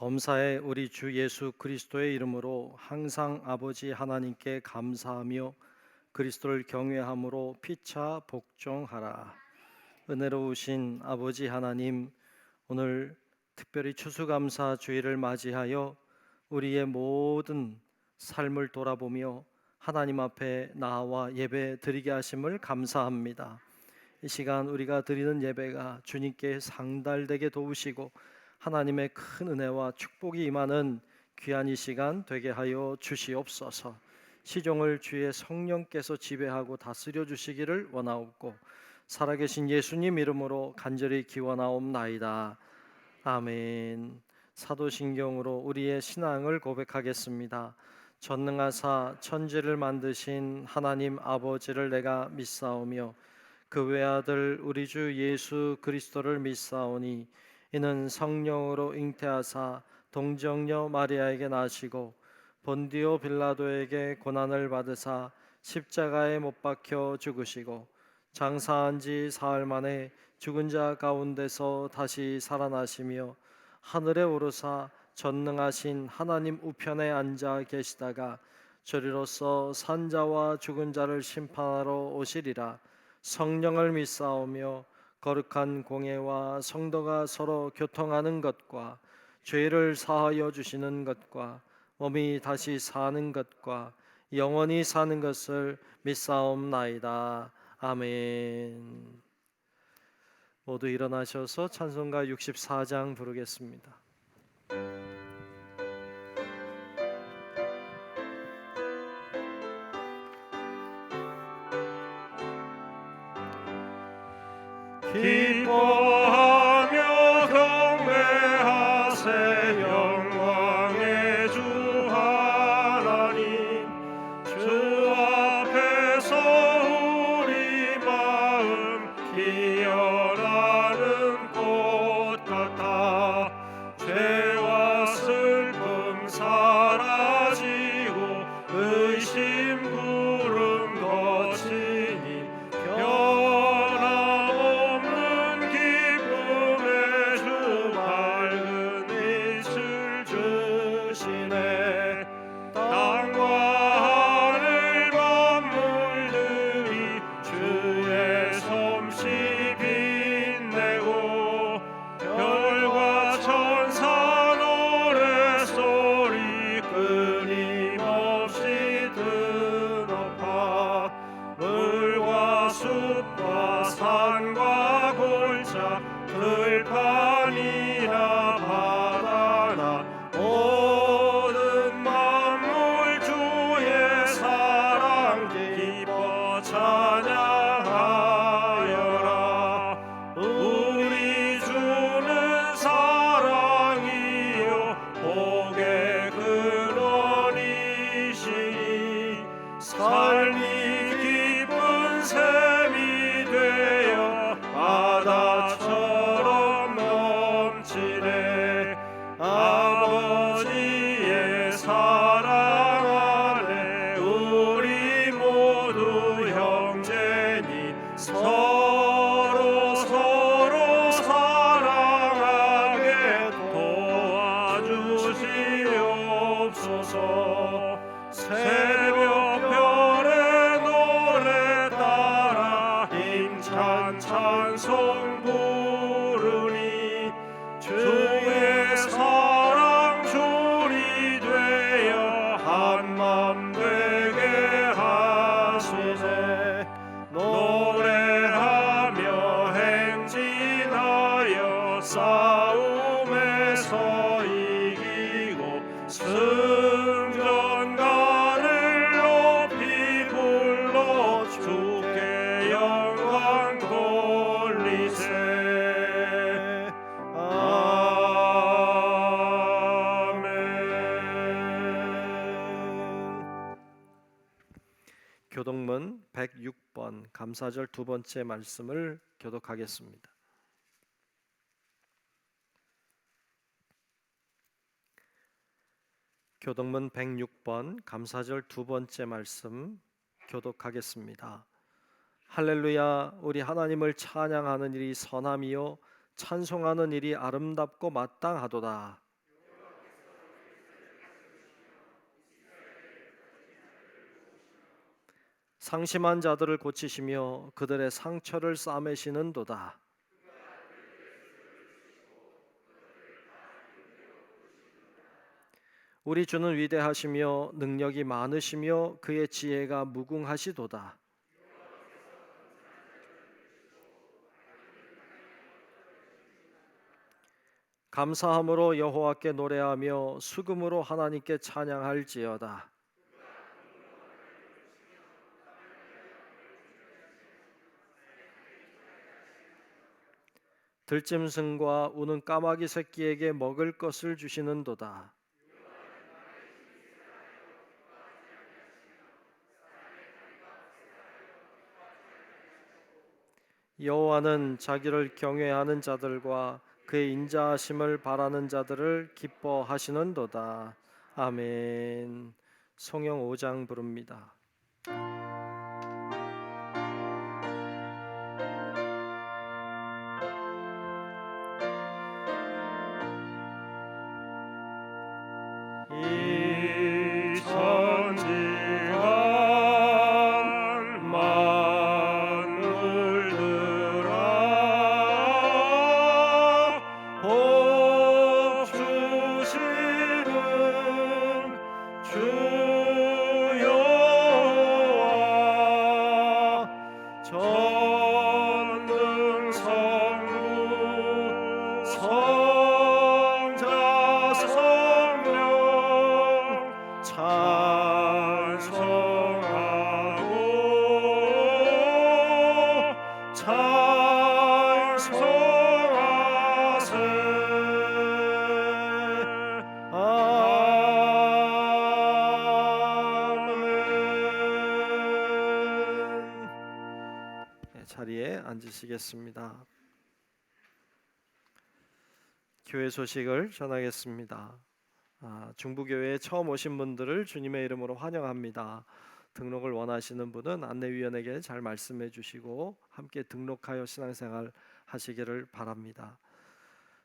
범사에 우리 주 예수 그리스도의 이름으로 항상 아버지 하나님께 감사하며 그리스도를 경외함으로 피차 복종하라. 은혜로우신 아버지 하나님, 오늘 특별히 추수감사 주일을 맞이하여 우리의 모든 삶을 돌아보며 하나님 앞에 나와 예배 드리게 하심을 감사합니다. 이 시간 우리가 드리는 예배가 주님께 상달되게 도우시고 하나님의 큰 은혜와 축복이 임하는 귀한 이 시간 되게 하여 주시옵소서. 시종을 주의 성령께서 지배하고 다스려 주시기를 원하옵고 살아계신 예수님 이름으로 간절히 기원하옵나이다. 아멘. 사도신경으로 우리의 신앙을 고백하겠습니다. 전능하사 천지를 만드신 하나님 아버지를 내가 믿사오며 그 외아들 우리 주 예수 그리스도를 믿사오니 이는 성령으로 잉태하사 동정녀 마리아에게 나시고 본디오 빌라도에게 고난을 받으사 십자가에 못 박혀 죽으시고 장사한 지 사흘 만에 죽은 자 가운데서 다시 살아나시며 하늘에 오르사 전능하신 하나님 우편에 앉아 계시다가 저리로서 산자와 죽은 자를 심판하러 오시리라. 성령을 믿사오며 거룩한 공예와 성도가 서로 교통하는 것과 죄를 사하여 주시는 것과 몸이 다시 사는 것과 영원히 사는 것을 믿사옵나이다. 아멘. 모두 일어나셔서 찬송가 64장 부르겠습니다. 기뻐하며 경배하세 영광의 주 하나님. 주 앞에서 우리 마음 피어나는 꽃 같아 죄와 슬픔 사라지고 의심 구름 거치니 숲과 산과 골차 들판이나 바다나 모든 만물 주의 사랑 기뻐 찬양하여라. 우리 주는 사랑이요 복의 근원이시니 삶이 샘이 되어 바다처럼 넘치네. 아버지의 사랑 안에 우리 모두 형제니 서로 사랑하게 도와주시옵소서. 새벽별의 노래 따라 힘찬 찬송 부르니 주의 사랑 줄이 되어 한맘 되게 하시네. 노래하며 행진하여 싸움에서 이기고 승전가를 높이 불러 주께 영광 돌리세. 아멘. 교동문 106번 감사절 두 번째 말씀을 교독하겠습니다. 교동문 106번 감사절 두 번째 말씀 교독하겠습니다. 할렐루야. 우리 하나님을 찬양하는 일이 선함이요 찬송하는 일이 아름답고 마땅하도다. 상심한 자들을 고치시며 그들의 상처를 싸매시는도다. 우리 주는 위대하시며 능력이 많으시며 그의 지혜가 무궁하시도다. 감사함으로 여호와께 노래하며 수금으로 하나님께 찬양할지어다. 들짐승과 우는 까마귀 새끼에게 먹을 것을 주시는도다. 여호와는 자기를 경외하는 자들과 그의 인자하심을 바라는 자들을 기뻐하시는도다. 아멘. 성령 5장 부릅니다. 이 천지가 만물들아 복 주시는 주 여호와 전능성부 성자 성령 찬송하고 찬송하세. 아멘. 네, 자리에 앉으시겠습니다. 교회 소식을 전하겠습니다. 중부교회에 처음 오신 분들을 주님의 이름으로 환영합니다. 등록을 원하시는 분은 안내위원에게 잘 말씀해 주시고 함께 등록하여 신앙생활 하시기를 바랍니다.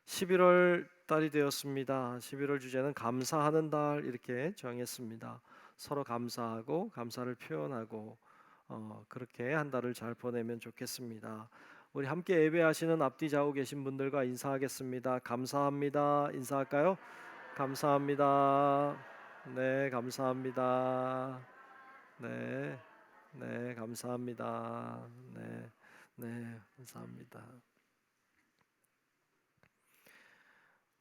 11월 달이 되었습니다. 11월 주제는 감사하는 달 이렇게 정했습니다. 서로 감사하고 감사를 표현하고 그렇게 한 달을 잘 보내면 좋겠습니다. 우리 함께 예배하시는 앞뒤 좌우 계신 분들과 인사하겠습니다. 감사합니다. 인사할까요? 감사합니다. 네, 감사합니다. 네, 네, 감사합니다. 네, 네, 감사합니다.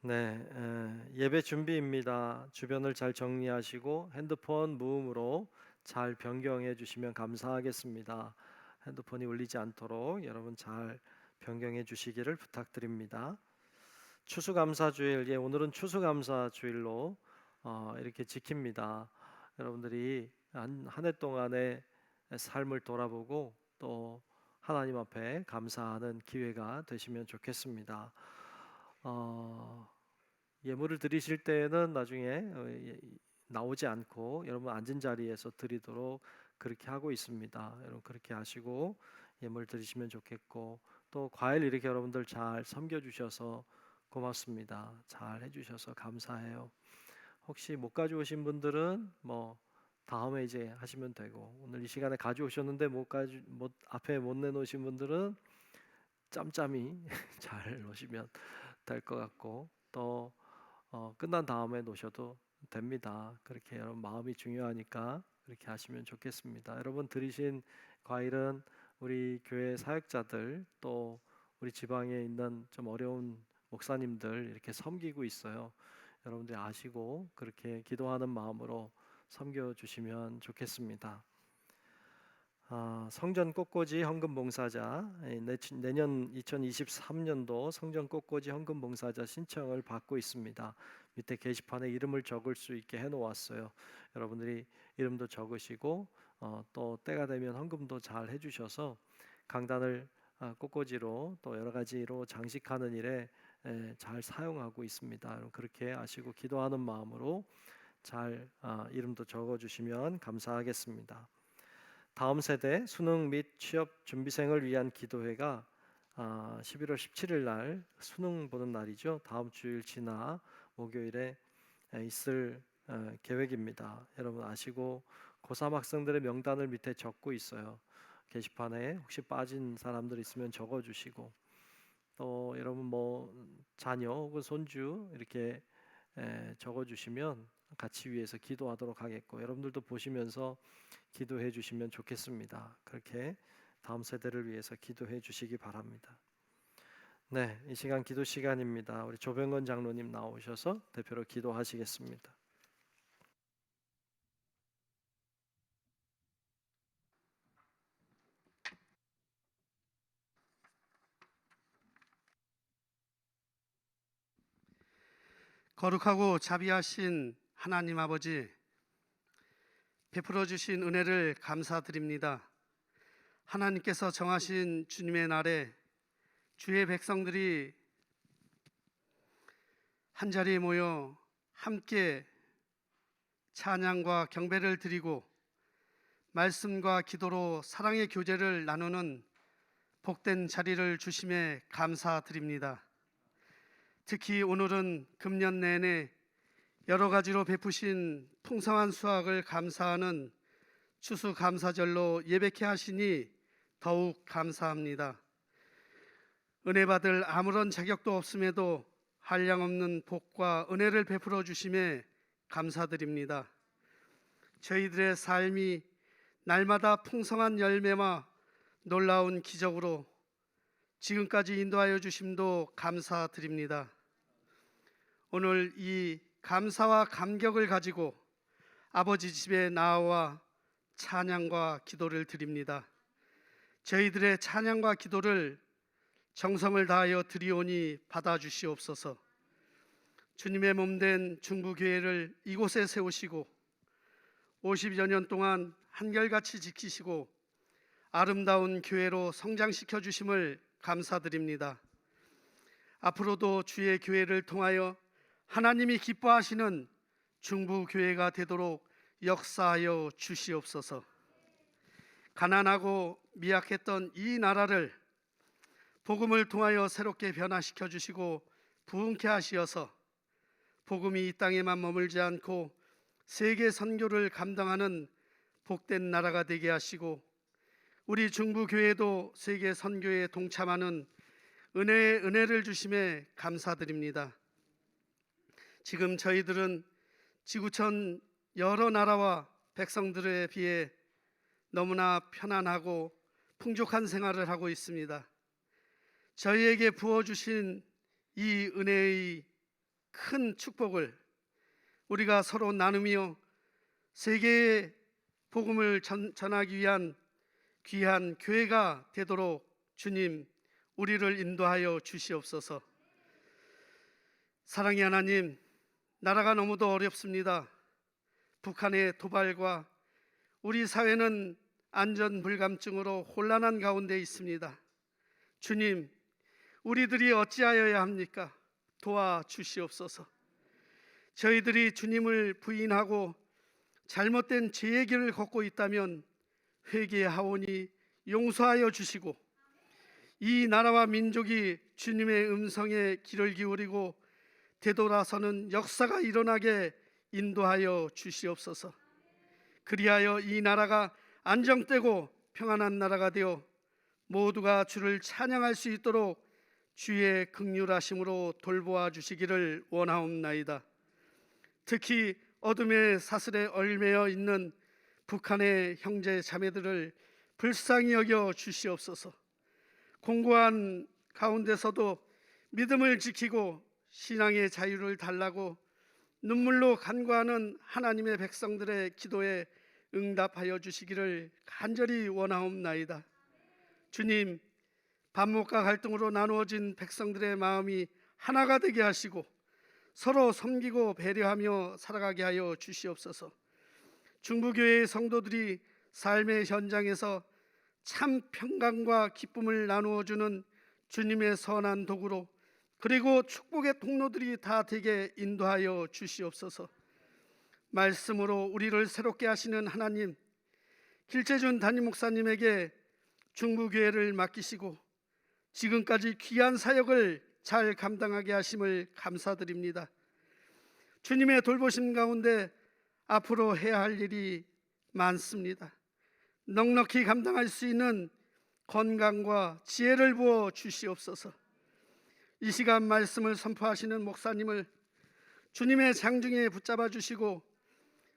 네, 예배 준비입니다. 주변을 잘 정리하시고 핸드폰 무음으로 잘 변경해 주시면 감사하겠습니다. 핸드폰이 울리지 않도록 여러분 잘 변경해 주시기를 부탁드립니다. 추수감사주일, 오늘은 추수감사주일로 이렇게 지킵니다. 여러분들이 한 해 동안의 삶을 돌아보고 또 하나님 앞에 감사하는 기회가 되시면 좋겠습니다. 예물을 드리실 때는 나중에 나오지 않고 여러분 앉은 자리에서 드리도록 그렇게 하고 있습니다. 여러분 그렇게 하시고 예물 드리시면 좋겠고 또 과일 이렇게 여러분들 잘 섬겨 주셔서 고맙습니다. 잘 해주셔서 감사해요. 혹시 못 가져오신 분들은 뭐 다음에 이제 하시면 되고 오늘 이 시간에 가져오셨는데 앞에 못 내놓으신 분들은 짬짬이 잘 놓으시면 될 것 같고 또 끝난 다음에 놓으셔도 됩니다. 그렇게 여러분 마음이 중요하니까 그렇게 하시면 좋겠습니다. 여러분 드리신 과일은 우리 교회 사역자들 또 우리 지방에 있는 좀 어려운 목사님들 이렇게 섬기고 있어요. 여러분들이 아시고 그렇게 기도하는 마음으로 섬겨주시면 좋겠습니다. 성전 꽃꽂이 헌금 봉사자 내년 2023년도 성전 꽃꽂이 헌금 봉사자 신청을 받고 있습니다. 밑에 게시판에 이름을 적을 수 있게 해놓았어요. 여러분들이 이름도 적으시고 또 때가 되면 헌금도 잘 해주셔서 강단을 꽃꽂이로 또 여러 가지로 장식하는 일에 잘 사용하고 있습니다. 그렇게 아시고 기도하는 마음으로 잘 이름도 적어주시면 감사하겠습니다. 다음 세대 수능 및 취업 준비생을 위한 기도회가 11월 17일 날 수능 보는 날이죠. 다음 주일 지나 목요일에 있을 계획입니다. 여러분 아시고 고3 학생들의 명단을 밑에 적고 있어요. 게시판에 혹시 빠진 사람들 있으면 적어주시고, 또 여러분 뭐 자녀 혹은 손주 이렇게 적어주시면 같이 위해서 기도하도록 하겠고, 여러분들도 보시면서 기도해 주시면 좋겠습니다. 그렇게 다음 세대를 위해서 기도해 주시기 바랍니다. 네, 이 시간 기도 시간입니다. 우리 조병건 장로님 나오셔서 대표로 기도하시겠습니다. 거룩하고 자비하신 하나님 아버지, 베풀어 주신 은혜를 감사드립니다. 하나님께서 정하신 주님의 날에 주의 백성들이 한자리에 모여 함께 찬양과 경배를 드리고 말씀과 기도로 사랑의 교제를 나누는 복된 자리를 주심에 감사드립니다. 특히 오늘은 금년 내내 여러 가지로 베푸신 풍성한 수확을 감사하는 추수감사절로 예배케 하시니 더욱 감사합니다. 은혜 받을 아무런 자격도 없음에도 한량없는 복과 은혜를 베풀어 주심에 감사드립니다. 저희들의 삶이 날마다 풍성한 열매와 놀라운 기적으로 지금까지 인도하여 주심도 감사드립니다. 오늘 이 감사와 감격을 가지고 아버지 집에 나와 찬양과 기도를 드립니다. 저희들의 찬양과 기도를 정성을 다하여 드리오니 받아주시옵소서. 주님의 몸된 중부교회를 이곳에 세우시고 50여 년 동안 한결같이 지키시고 아름다운 교회로 성장시켜 주심을 감사드립니다. 앞으로도 주의 교회를 통하여 하나님이 기뻐하시는 중부교회가 되도록 역사하여 주시옵소서. 가난하고 미약했던 이 나라를 복음을 통하여 새롭게 변화시켜 주시고 부흥케 하시어서 복음이 이 땅에만 머물지 않고 세계 선교를 감당하는 복된 나라가 되게 하시고 우리 중부교회도 세계 선교에 동참하는 은혜를 주심에 감사드립니다. 지금 저희들은 지구촌 여러 나라와 백성들에 비해 너무나 편안하고 풍족한 생활을 하고 있습니다. 저희에게 부어주신 이 은혜의 큰 축복을 우리가 서로 나누며 세계에 복음을 전하기 위한 귀한 교회가 되도록 주님 우리를 인도하여 주시옵소서. 사랑의 하나님, 나라가 너무도 어렵습니다. 북한의 도발과 우리 사회는 안전불감증으로 혼란한 가운데 있습니다. 주님, 우리들이 어찌하여야 합니까? 도와주시옵소서. 저희들이 주님을 부인하고 잘못된 죄의 길을 걷고 있다면 회개하오니 용서하여 주시고 이 나라와 민족이 주님의 음성에 귀를 기울이고 되돌아서는 역사가 일어나게 인도하여 주시옵소서. 그리하여 이 나라가 안정되고 평안한 나라가 되어 모두가 주를 찬양할 수 있도록 주의 긍휼하심으로 돌보아 주시기를 원하옵나이다. 특히 어둠의 사슬에 얽매여 있는 북한의 형제 자매들을 불쌍히 여겨 주시옵소서. 공고한 가운데서도 믿음을 지키고 신앙의 자유를 달라고 눈물로 간구하는 하나님의 백성들의 기도에 응답하여 주시기를 간절히 원하옵나이다. 주님, 반목과 갈등으로 나누어진 백성들의 마음이 하나가 되게 하시고 서로 섬기고 배려하며 살아가게 하여 주시옵소서. 중부교회의 성도들이 삶의 현장에서 참 평강과 기쁨을 나누어주는 주님의 선한 도구로 그리고 축복의 통로들이 다 되게 인도하여 주시옵소서. 말씀으로 우리를 새롭게 하시는 하나님, 길재준 담임 목사님에게 중부교회를 맡기시고 지금까지 귀한 사역을 잘 감당하게 하심을 감사드립니다. 주님의 돌보심 가운데 앞으로 해야 할 일이 많습니다. 넉넉히 감당할 수 있는 건강과 지혜를 부어 주시옵소서. 이 시간 말씀을 선포하시는 목사님을 주님의 장중에 붙잡아 주시고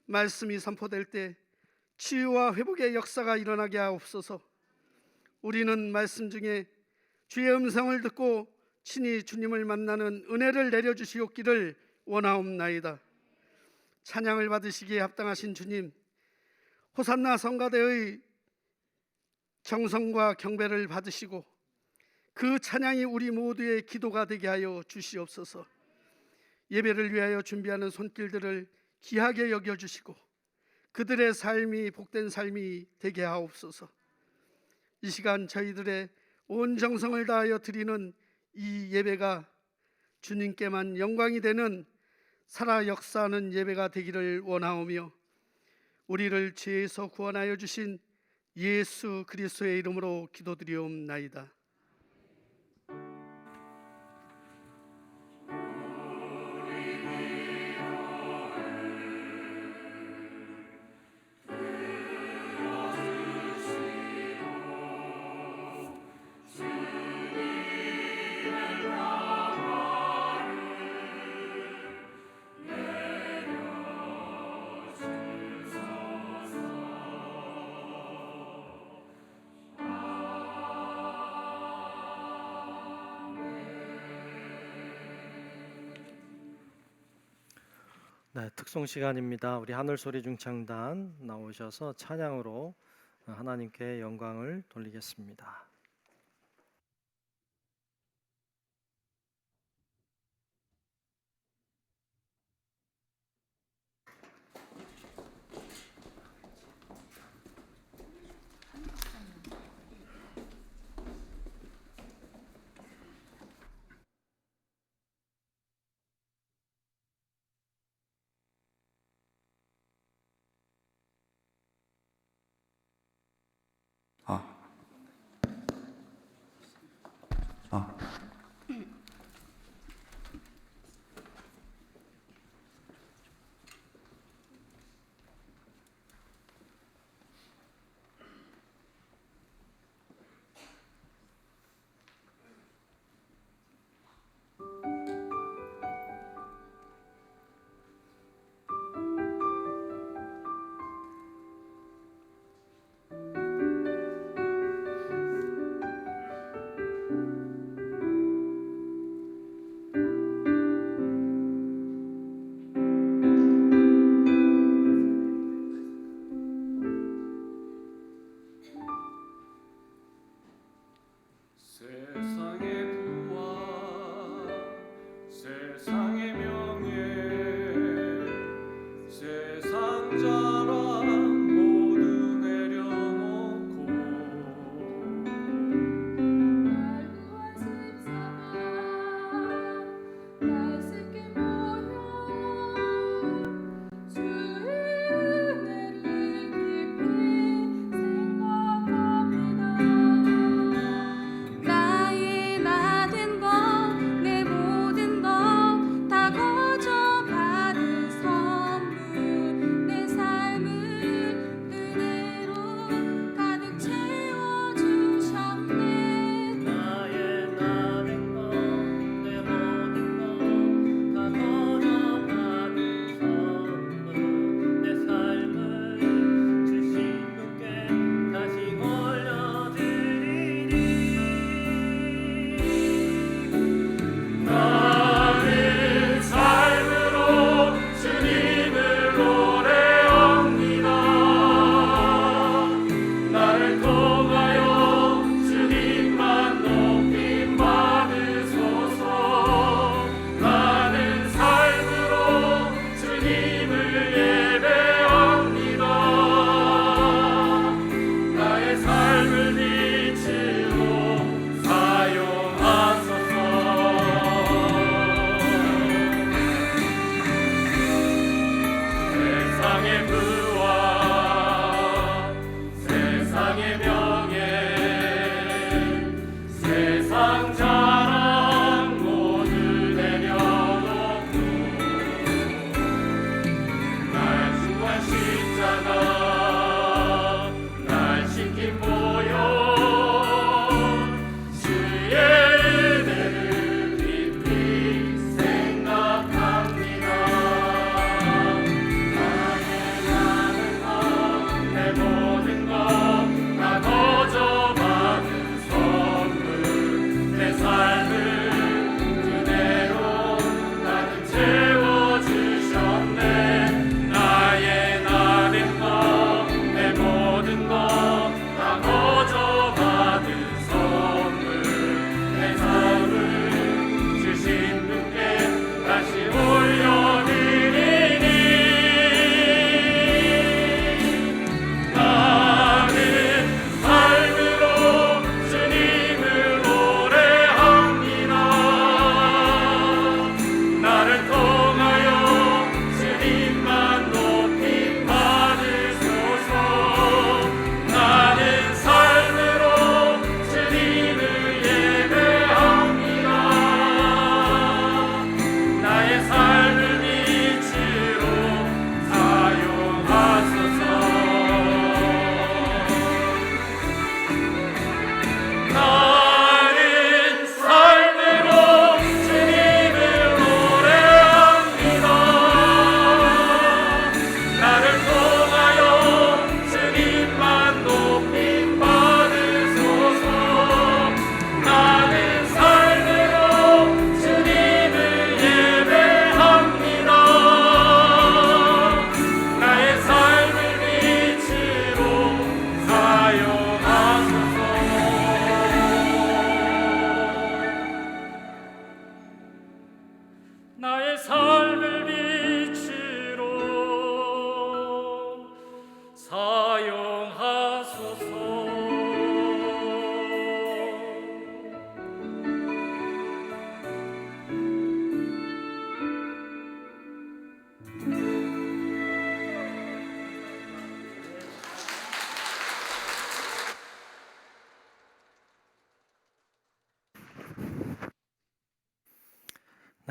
말씀이 선포될 때 치유와 회복의 역사가 일어나게 하옵소서. 우리는 말씀 중에 주의 음성을 듣고 친히 주님을 만나는 은혜를 내려주시옵기를 원하옵나이다. 찬양을 받으시기에 합당하신 주님, 호산나 성가대의 정성과 경배를 받으시고 그 찬양이 우리 모두의 기도가 되게 하여 주시옵소서. 예배를 위하여 준비하는 손길들을 귀하게 여겨주시고 그들의 삶이 복된 삶이 되게 하옵소서. 이 시간 저희들의 온 정성을 다하여 드리는 이 예배가 주님께만 영광이 되는 살아 역사하는 예배가 되기를 원하오며 우리를 죄에서 구원하여 주신 예수 그리스도의 이름으로 기도드리옵나이다. 네, 특송 시간입니다. 우리 하늘소리 중창단 나오셔서 찬양으로 하나님께 영광을 돌리겠습니다.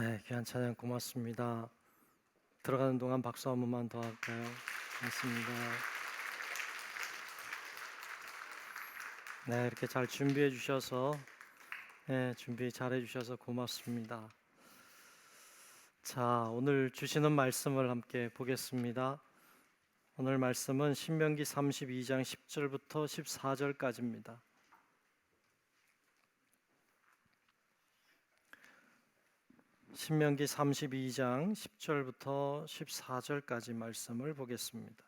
네, 귀한 찬양 고맙습니다. 들어가는 동안 박수 한 번만 더 할까요? 고맙습니다. 네, 이렇게 잘 준비해 주셔서 준비 잘 해주셔서 고맙습니다. 자, 오늘 주시는 말씀을 함께 보겠습니다. 오늘 말씀은 신명기 32장 10절부터 14절까지입니다. 신명기 32장 10절부터 14절까지 말씀을 보겠습니다.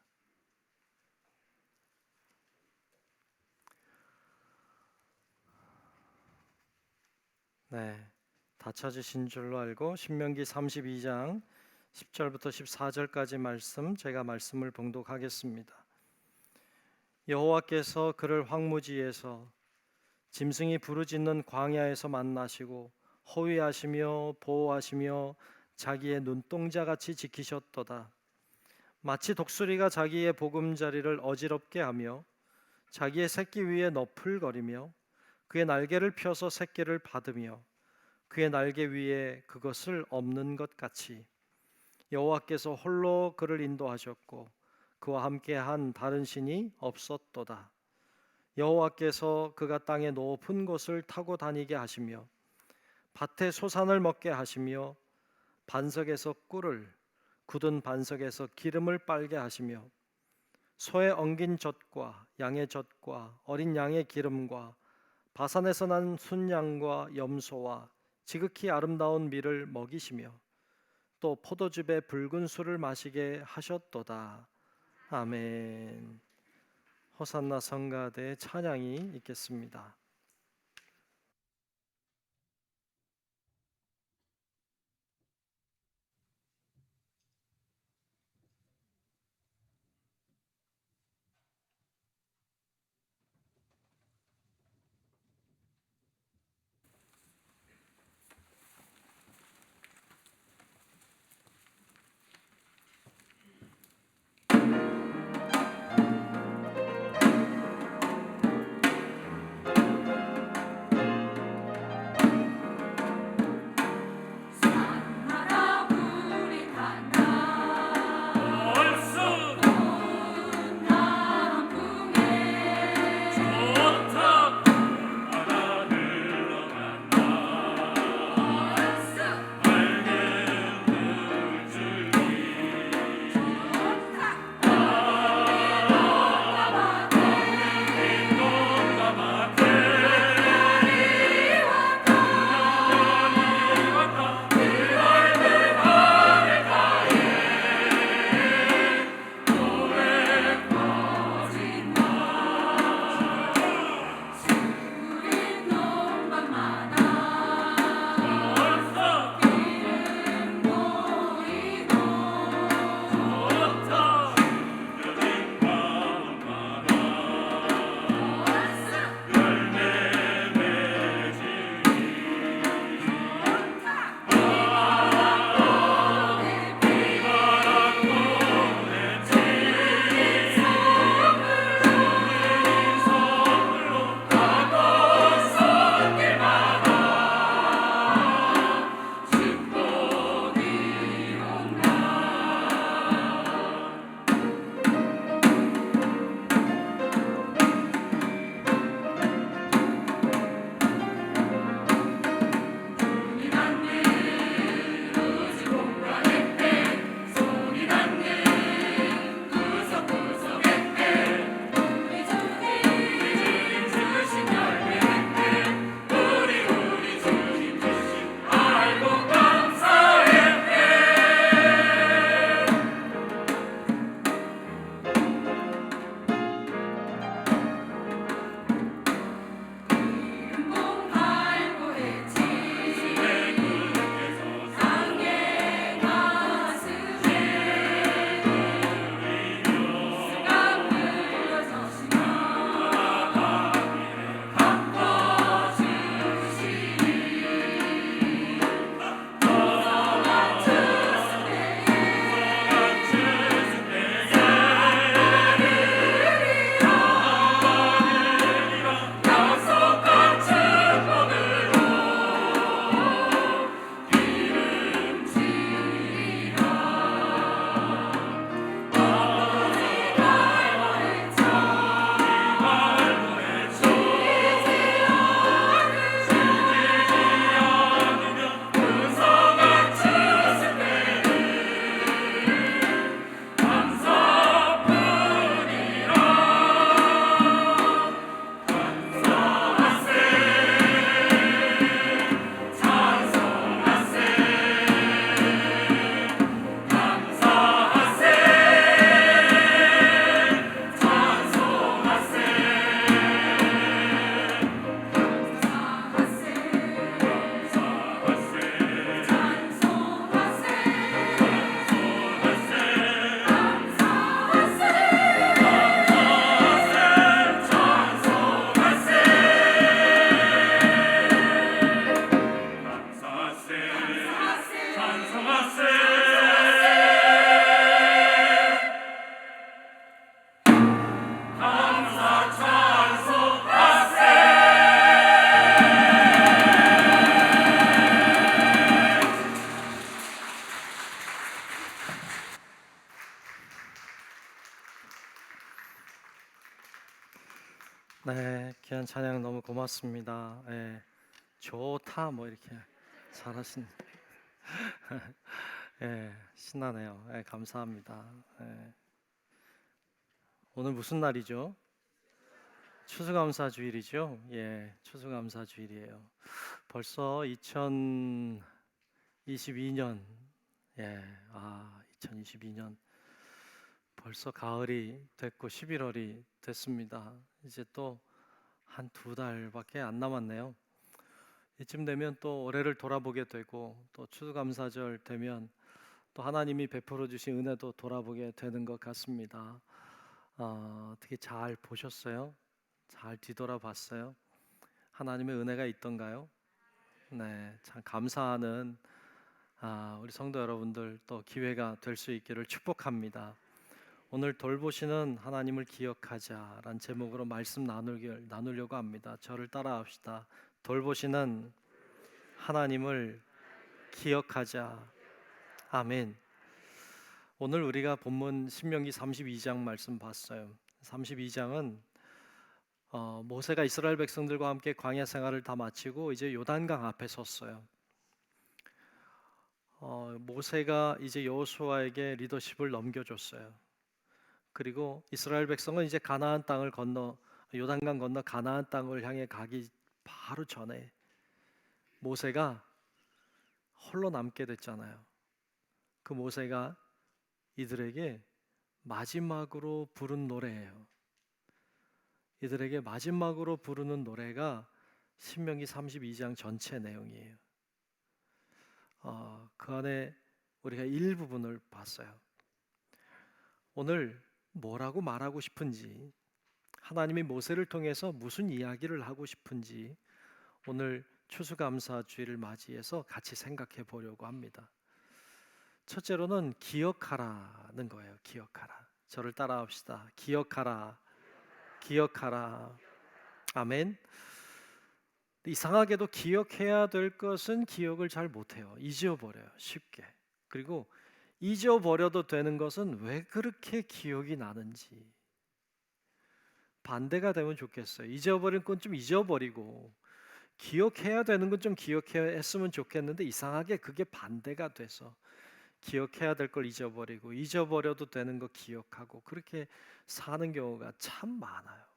네, 다 찾으신 줄로 알고 신명기 32장 10절부터 14절까지 말씀, 제가 말씀을 봉독하겠습니다. 여호와께서 그를 황무지에서 짐승이 부르짖는 광야에서 만나시고 호위하시며 보호하시며 자기의 눈동자같이 지키셨도다. 마치 독수리가 자기의 보금자리를 어지럽게 하며 자기의 새끼 위에 너풀거리며 그의 날개를 펴서 새끼를 받으며 그의 날개 위에 그것을 엎는 것 같이 여호와께서 홀로 그를 인도하셨고 그와 함께한 다른 신이 없었도다. 여호와께서 그가 땅의 높은 곳을 타고 다니게 하시며 밭에 소산을 먹게 하시며 반석에서 꿀을 굳은 반석에서 기름을 빨게 하시며 소의 엉긴 젖과 양의 젖과 어린 양의 기름과 바산에서 난 순양과 염소와 지극히 아름다운 밀을 먹이시며 또 포도즙의 붉은 술을 마시게 하셨도다. 아멘. 호산나 성가대의 찬양이 있겠습니다. 찬양 너무 고맙습니다. 예, 좋다 뭐 이렇게 잘하신. 예, 신나네요. 예, 감사합니다. 예. 오늘 무슨 날이죠? 추수감사주일이죠. 예, 추수감사주일이에요. 벌써 2022년. 예, 2022년 벌써 가을이 됐고 11월이 됐습니다. 이제 또 한 2달밖에 안 남았네요. 이쯤 되면 또 올해를 돌아보게 되고 또 추수감사절 되면 또 하나님이 베풀어 주신 은혜도 돌아보게 되는 것 같습니다. 어떻게 잘 보셨어요? 잘 뒤돌아봤어요? 하나님의 은혜가 있던가요? 네, 참 감사하는 우리 성도 여러분들 또 기회가 될 수 있기를 축복합니다. 오늘 돌보시는 하나님을 기억하자라는 제목으로 말씀 나누려고 합니다. 저를 따라합시다. 돌보시는 하나님을 기억하자. 아멘. 오늘 우리가 본문 신명기 32장 말씀 봤어요. 32장은 모세가 이스라엘 백성들과 함께 광야 생활을 다 마치고 이제 요단강 앞에 섰어요. 모세가 이제 여호수아에게 리더십을 넘겨줬어요. 그리고 이스라엘 백성은 이제 가나안 땅을 건너 요단강 건너 가나안 땅을 향해 가기 바로 전에 모세가 홀로 남게 됐잖아요. 그 모세가 이들에게 마지막으로 부른 노래예요. 이들에게 마지막으로 부르는 노래가 신명기 32장 전체 내용이에요. 그 안에 우리가 일부분을 봤어요. 오늘 뭐라고 말하고 싶은지, 하나님이 모세를 통해서 무슨 이야기를 하고 싶은지 오늘 추수감사주일을 맞이해서 같이 생각해 보려고 합니다. 첫째로는 기억하라는 거예요. 기억하라. 저를 따라합시다. 기억하라. 기억하라. 아멘. 이상하게도 기억해야 될 것은 기억을 잘 못해요. 잊어버려요. 쉽게. 그리고 잊어버려도 되는 것은 왜 그렇게 기억이 나는지 반대가 되면 좋겠어요. 잊어버릴 건 좀 잊어버리고 기억해야 되는 건 좀 기억해야 했으면 좋겠는데 이상하게 그게 반대가 돼서 기억해야 될 걸 잊어버리고 잊어버려도 되는 거 기억하고 그렇게 사는 경우가 참 많아요.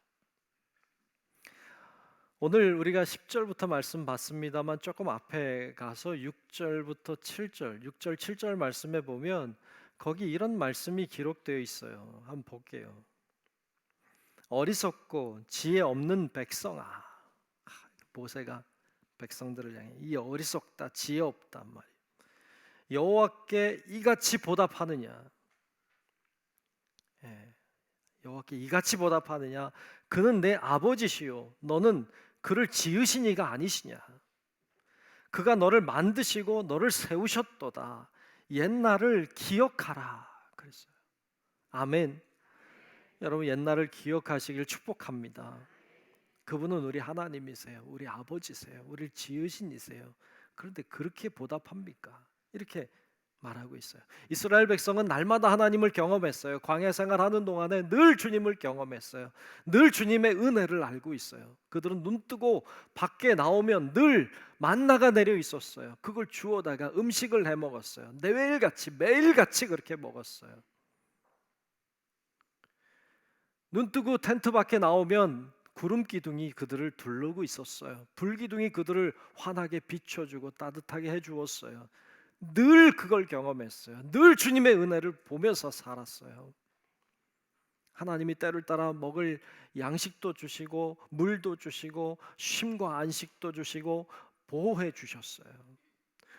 오늘 우리가 10절부터 말씀 봤습니다만 조금 앞에 가서 6절부터 7절, 6절, 7절 말씀에 보면 거기 이런 말씀이 기록되어 있어요. 한번 볼게요. 어리석고 지혜 없는 백성아. 모세가 백성들을 향해 이 어리석다, 지혜 없단 말이에요. 여호와께 이같이 보답하느냐? 여호와께 이같이 보답하느냐? 그는 내 아버지시요 너는 그를 지으신 이가 아니시냐? 그가 너를 만드시고 너를 세우셨도다. 옛날을 기억하라 그랬어요. 아멘. 여러분 옛날을 기억하시길 축복합니다. 그분은 우리 하나님이세요. 우리 아버지세요. 우리를 지으신 이세요. 그런데 그렇게 보답합니까? 이렇게 말하고 있어요. 이스라엘 백성은 날마다 하나님을 경험했어요. 광야 생활하는 동안에 늘 주님을 경험했어요. 늘 주님의 은혜를 알고 있어요. 그들은 눈 뜨고 밖에 나오면 늘 만나가 내려 있었어요. 그걸 주워다가 음식을 해 먹었어요. 매일같이 그렇게 먹었어요. 눈 뜨고 텐트 밖에 나오면 구름 기둥이 그들을 둘르고 있었어요. 불 기둥이 그들을 환하게 비춰주고 따뜻하게 해주었어요. 늘 그걸 경험했어요. 늘 주님의 은혜를 보면서 살았어요. 하나님이 때를 따라 먹을 양식도 주시고 물도 주시고 쉼과 안식도 주시고 보호해 주셨어요.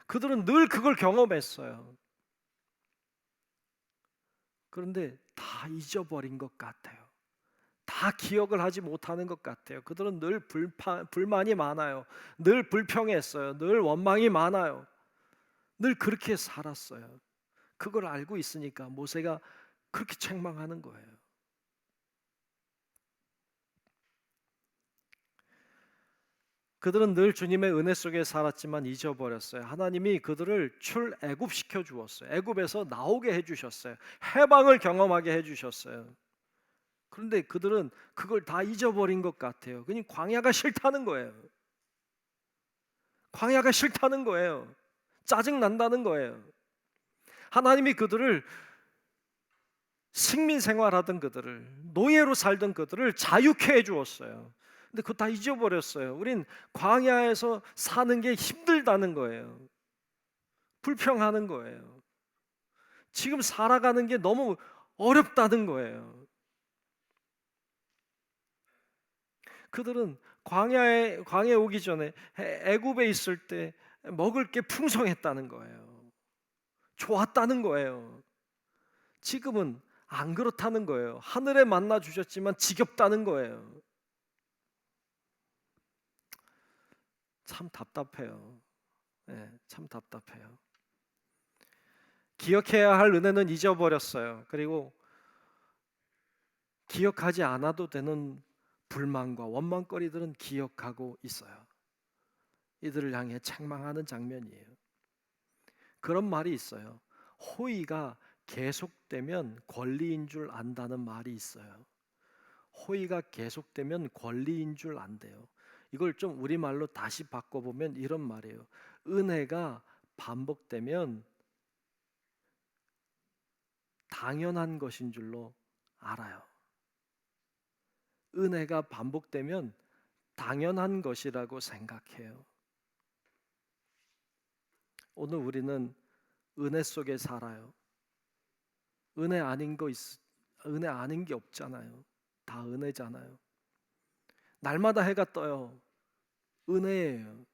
그들은 늘 그걸 경험했어요. 그런데 다 잊어버린 것 같아요. 다 기억을 하지 못하는 것 같아요. 그들은 늘 불만이 많아요. 늘 불평했어요. 늘 원망이 많아요. 늘 그렇게 살았어요. 그걸 알고 있으니까 모세가 그렇게 책망하는 거예요. 그들은 늘 주님의 은혜 속에 살았지만 잊어버렸어요. 하나님이 그들을 출애굽시켜 주었어요. 애굽에서 나오게 해주셨어요. 해방을 경험하게 해주셨어요. 그런데 그들은 그걸 다 잊어버린 것 같아요. 그냥 광야가 싫다는 거예요. 광야가 싫다는 거예요. 짜증 난다는 거예요. 하나님이 그들을 식민 생활하던 그들을, 노예로 살던 그들을 자유케 해 주었어요. 근데 그거 다 잊어버렸어요. 우린 광야에서 사는 게 힘들다는 거예요. 불평하는 거예요. 지금 살아가는 게 너무 어렵다는 거예요. 그들은 광야에 오기 전에 애굽에 있을 때 먹을 게 풍성했다는 거예요. 좋았다는 거예요. 지금은 안 그렇다는 거예요. 하늘에 만나 주셨지만 지겹다는 거예요. 참 답답해요. 네, 참 답답해요. 기억해야 할 은혜는 잊어버렸어요. 그리고 기억하지 않아도 되는 불만과 원망거리들은 기억하고 있어요. 이들을 향해 책망하는 장면이에요. 그런 말이 있어요. 호의가 계속되면 권리인 줄 안다는 말이 있어요. 호의가 계속되면 권리인 줄 안대요. 이걸 좀 우리말로 다시 바꿔보면 이런 말이에요. 은혜가 반복되면 당연한 것인 줄로 알아요. 은혜가 반복되면 당연한 것이라고 생각해요. 오늘 우리는 은혜 속에 살아요. 은혜 아닌 게 없잖아요. 다 은혜잖아요. 날마다 해가 떠요. 은혜예요.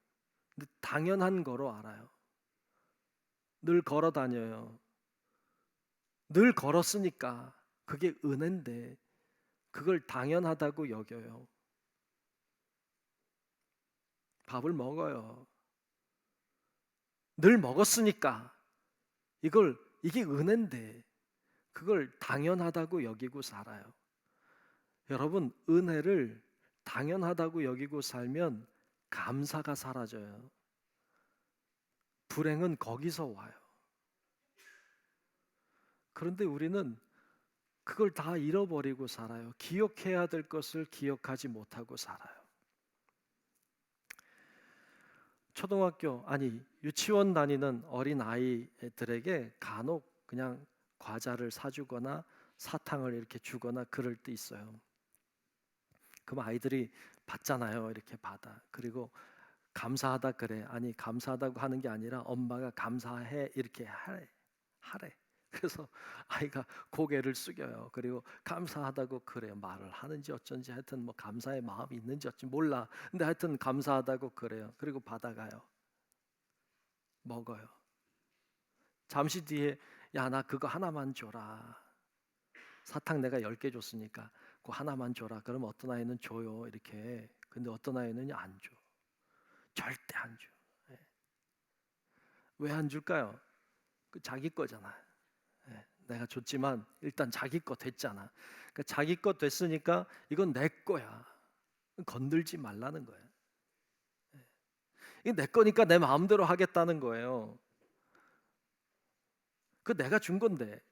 근데 당연한 거로 알아요. 늘 걸어 다녀요. 늘 걸었으니까 그게 은혜인데 그걸 당연하다고 여겨요. 밥을 먹어요. 늘 먹었으니까 이게 은혜인데 그걸 당연하다고 여기고 살아요. 여러분, 은혜를 당연하다고 여기고 살면 감사가 사라져요. 불행은 거기서 와요. 그런데 우리는 그걸 다 잃어버리고 살아요. 기억해야 될 것을 기억하지 못하고 살아요. 유치원 다니는 어린 아이들에게 간혹 그냥 과자를 사주거나 사탕을 이렇게 주거나 그럴 때 있어요. 그럼 아이들이 받잖아요. 이렇게 받아. 그리고 감사하다 그래. 아니, 감사하다고 하는 게 아니라 엄마가 감사해 이렇게 하래. 그래서 아이가 고개를 숙여요. 그리고 감사하다고 그래요. 말을 하는지 어쩐지 하여튼 뭐 감사의 마음이 있는지 어쩐지 몰라. 근데 하여튼 감사하다고 그래요. 그리고 받아가요. 먹어요. 잠시 뒤에 야, 나 그거 하나만 줘라. 사탕 내가 10개 줬으니까 그거 하나만 줘라. 그럼 어떤 아이는 줘요. 이렇게. 근데 어떤 아이는 안 줘. 절대 안 줘. 왜 안 줄까요? 그 자기 거잖아. 내가 줬지만 일단 자기 거 됐잖아. 그러니까 자기 거 됐으니까 이건 내 거야. 건들지 말라는 거예요. 이게 내 거니까 내 마음대로 하겠다는 거예요. 그 내가 준 건데,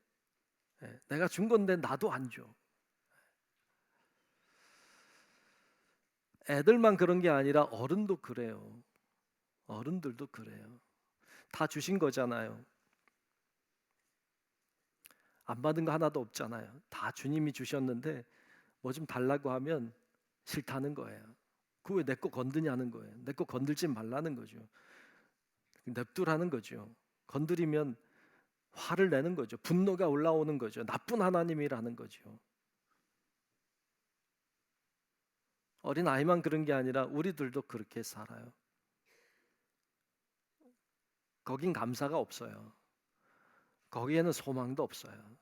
내가 준 건데 나도 안 줘. 애들만 그런 게 아니라 어른도 그래요. 어른들도 그래요. 다 주신 거잖아요. 안 받은 거 하나도 없잖아요. 다 주님이 주셨는데 뭐 좀 달라고 하면 싫다는 거예요. 그 왜 내 거 건드냐는 거예요. 내 거 건들지 말라는 거죠. 냅두라는 거죠. 건드리면 화를 내는 거죠. 분노가 올라오는 거죠. 나쁜 하나님이라는 거죠. 어린 아이만 그런 게 아니라 우리들도 그렇게 살아요. 거긴 감사가 없어요. 거기에는 소망도 없어요.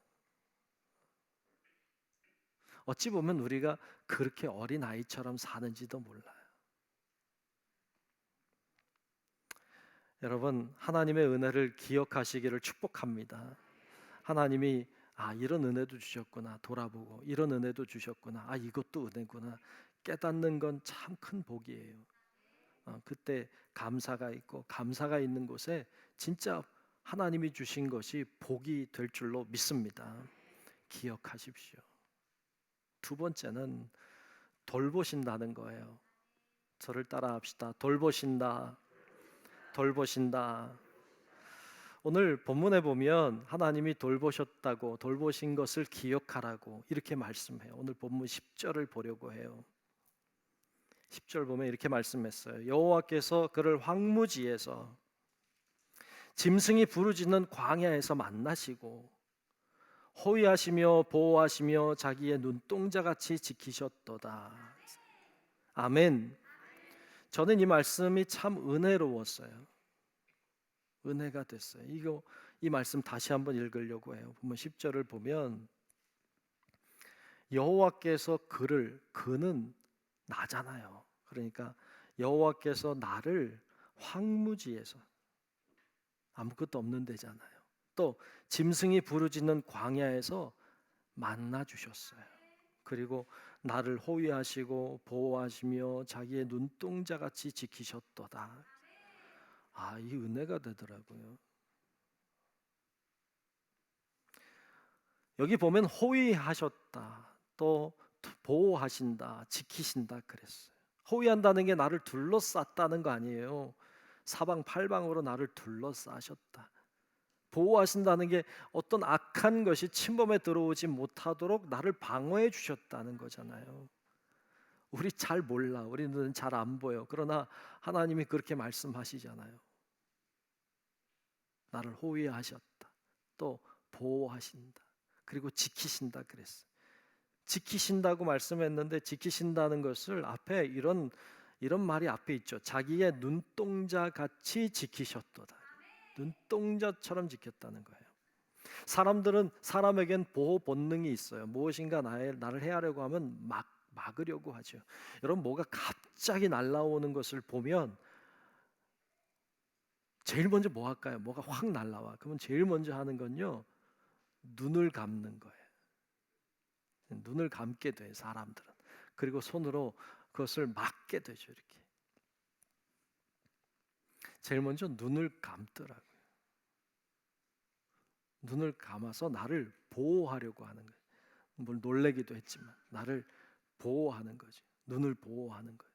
어찌 보면 우리가 그렇게 어린 아이처럼 사는지도 몰라요. 여러분, 하나님의 은혜를 기억하시기를 축복합니다. 하나님이 이런 은혜도 주셨구나 돌아보고 이런 은혜도 주셨구나 이것도 은혜구나 깨닫는 건 참 큰 복이에요. 그때 감사가 있고 감사가 있는 곳에 진짜 하나님이 주신 것이 복이 될 줄로 믿습니다. 기억하십시오. 두 번째는 돌보신다는 거예요. 저를 따라합시다. 돌보신다. 돌보신다. 오늘 본문에 보면 하나님이 돌보셨다고, 돌보신 것을 기억하라고 이렇게 말씀해요. 오늘 본문 10절을 보려고 해요. 10절 보면 이렇게 말씀했어요. 여호와께서 그를 황무지에서 짐승이 부르짖는 광야에서 만나시고 호위하시며 보호하시며 자기의 눈동자같이 지키셨도다. 아멘. 저는 이 말씀이 참 은혜로웠어요. 은혜가 됐어요. 이 말씀 다시 한번 읽으려고 해요. 보면 10절을 보면 여호와께서 그는 나잖아요. 그러니까 여호와께서 나를 황무지에서, 아무것도 없는 데잖아요. 또 짐승이 부르짖는 광야에서 만나 주셨어요. 그리고 나를 호위하시고 보호하시며 자기의 눈동자같이 지키셨도다. 이 은혜가 되더라고요. 여기 보면 호위하셨다, 또 보호하신다, 지키신다 그랬어요. 호위한다는 게 나를 둘러쌌다는 거 아니에요. 사방팔방으로 나를 둘러싸셨다. 보호하신다는 게 어떤 악한 것이 침범에 들어오지 못하도록 나를 방어해 주셨다는 거잖아요. 우리 잘 몰라, 우리는 잘 안 보여. 그러나 하나님이 그렇게 말씀하시잖아요. 나를 호위하셨다, 또 보호하신다, 그리고 지키신다 그랬어요. 지키신다고 말씀했는데 지키신다는 것을 앞에 이런 말이 앞에 있죠. 자기의 눈동자 같이 지키셨도다. 눈동자처럼 지켰다는 거예요. 사람들은 사람에겐 보호 본능이 있어요. 무엇인가 나를 해하려고 하면 막으려고 하죠. 여러분, 뭐가 갑자기 날라오는 것을 보면 제일 먼저 뭐 할까요? 뭐가 확 날라와. 그러면 제일 먼저 하는 건요, 눈을 감는 거예요. 눈을 감게 돼요, 사람들은. 그리고 손으로 그것을 막게 되죠, 이렇게. 제일 먼저 눈을 감더라고요. 눈을 감아서 나를 보호하려고 하는 거예요. 뭘 놀래기도 했지만 나를 보호하는 거죠. 눈을 보호하는 거예요.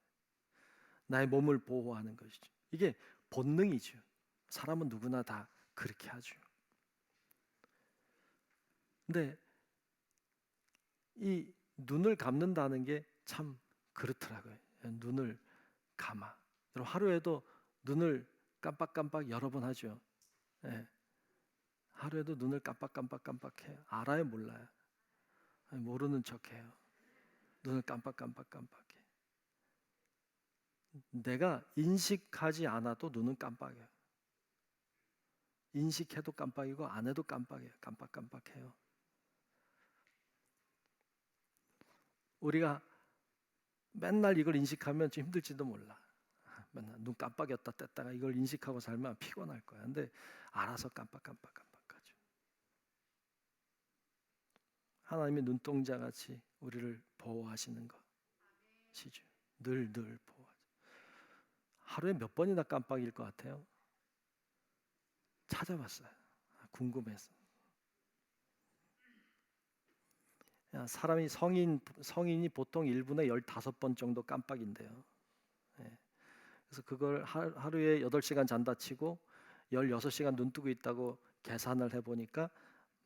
나의 몸을 보호하는 것이죠. 이게 본능이죠. 사람은 누구나 다 그렇게 하죠. 근데 이 눈을 감는다는 게 참 그렇더라고요. 눈을 감아. 여러분, 하루에도 눈을 깜빡깜빡 여러 번 하죠. 예. 하루에도 눈을 깜빡깜빡해요. 알아요, 몰라요? 모르는 척해요. 눈을 깜빡해. 내가 인식하지 않아도 눈은 깜빡해요. 인식해도 깜빡이고 안 해도 깜빡해요. 깜빡해요. 우리가 맨날 이걸 인식하면 좀 힘들지도 몰라. 맨날 눈 깜빡였다 뗐다가 이걸 인식하고 살면 피곤할 거야. 근데 알아서 깜빡하죠. 하나님의 눈동자 같이 우리를 보호하시는 것이죠. 늘 보호하죠. 하루에 몇 번이나 깜빡일 것 같아요? 찾아봤어요. 궁금해서. 사람이 성인이 보통 1분에 15번 정도 깜빡인데요. 그래서 그걸 하루에 8시간 잔다 치고 16시간 눈 뜨고 있다고 계산을 해보니까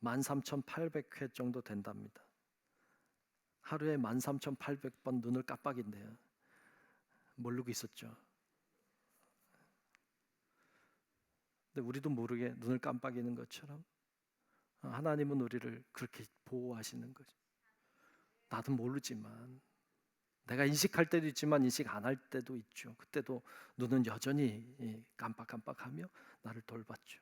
13,800회 정도 된답니다. 하루에 13,800번 눈을 깜빡인대요. 모르고 있었죠. 근데 우리도 모르게 눈을 깜빡이는 것처럼 하나님은 우리를 그렇게 보호하시는 거죠. 나도 모르지만, 내가 인식할 때도 있지만 인식 안 할 때도 있죠. 그때도 눈은 여전히 깜빡하며 나를 돌봤죠.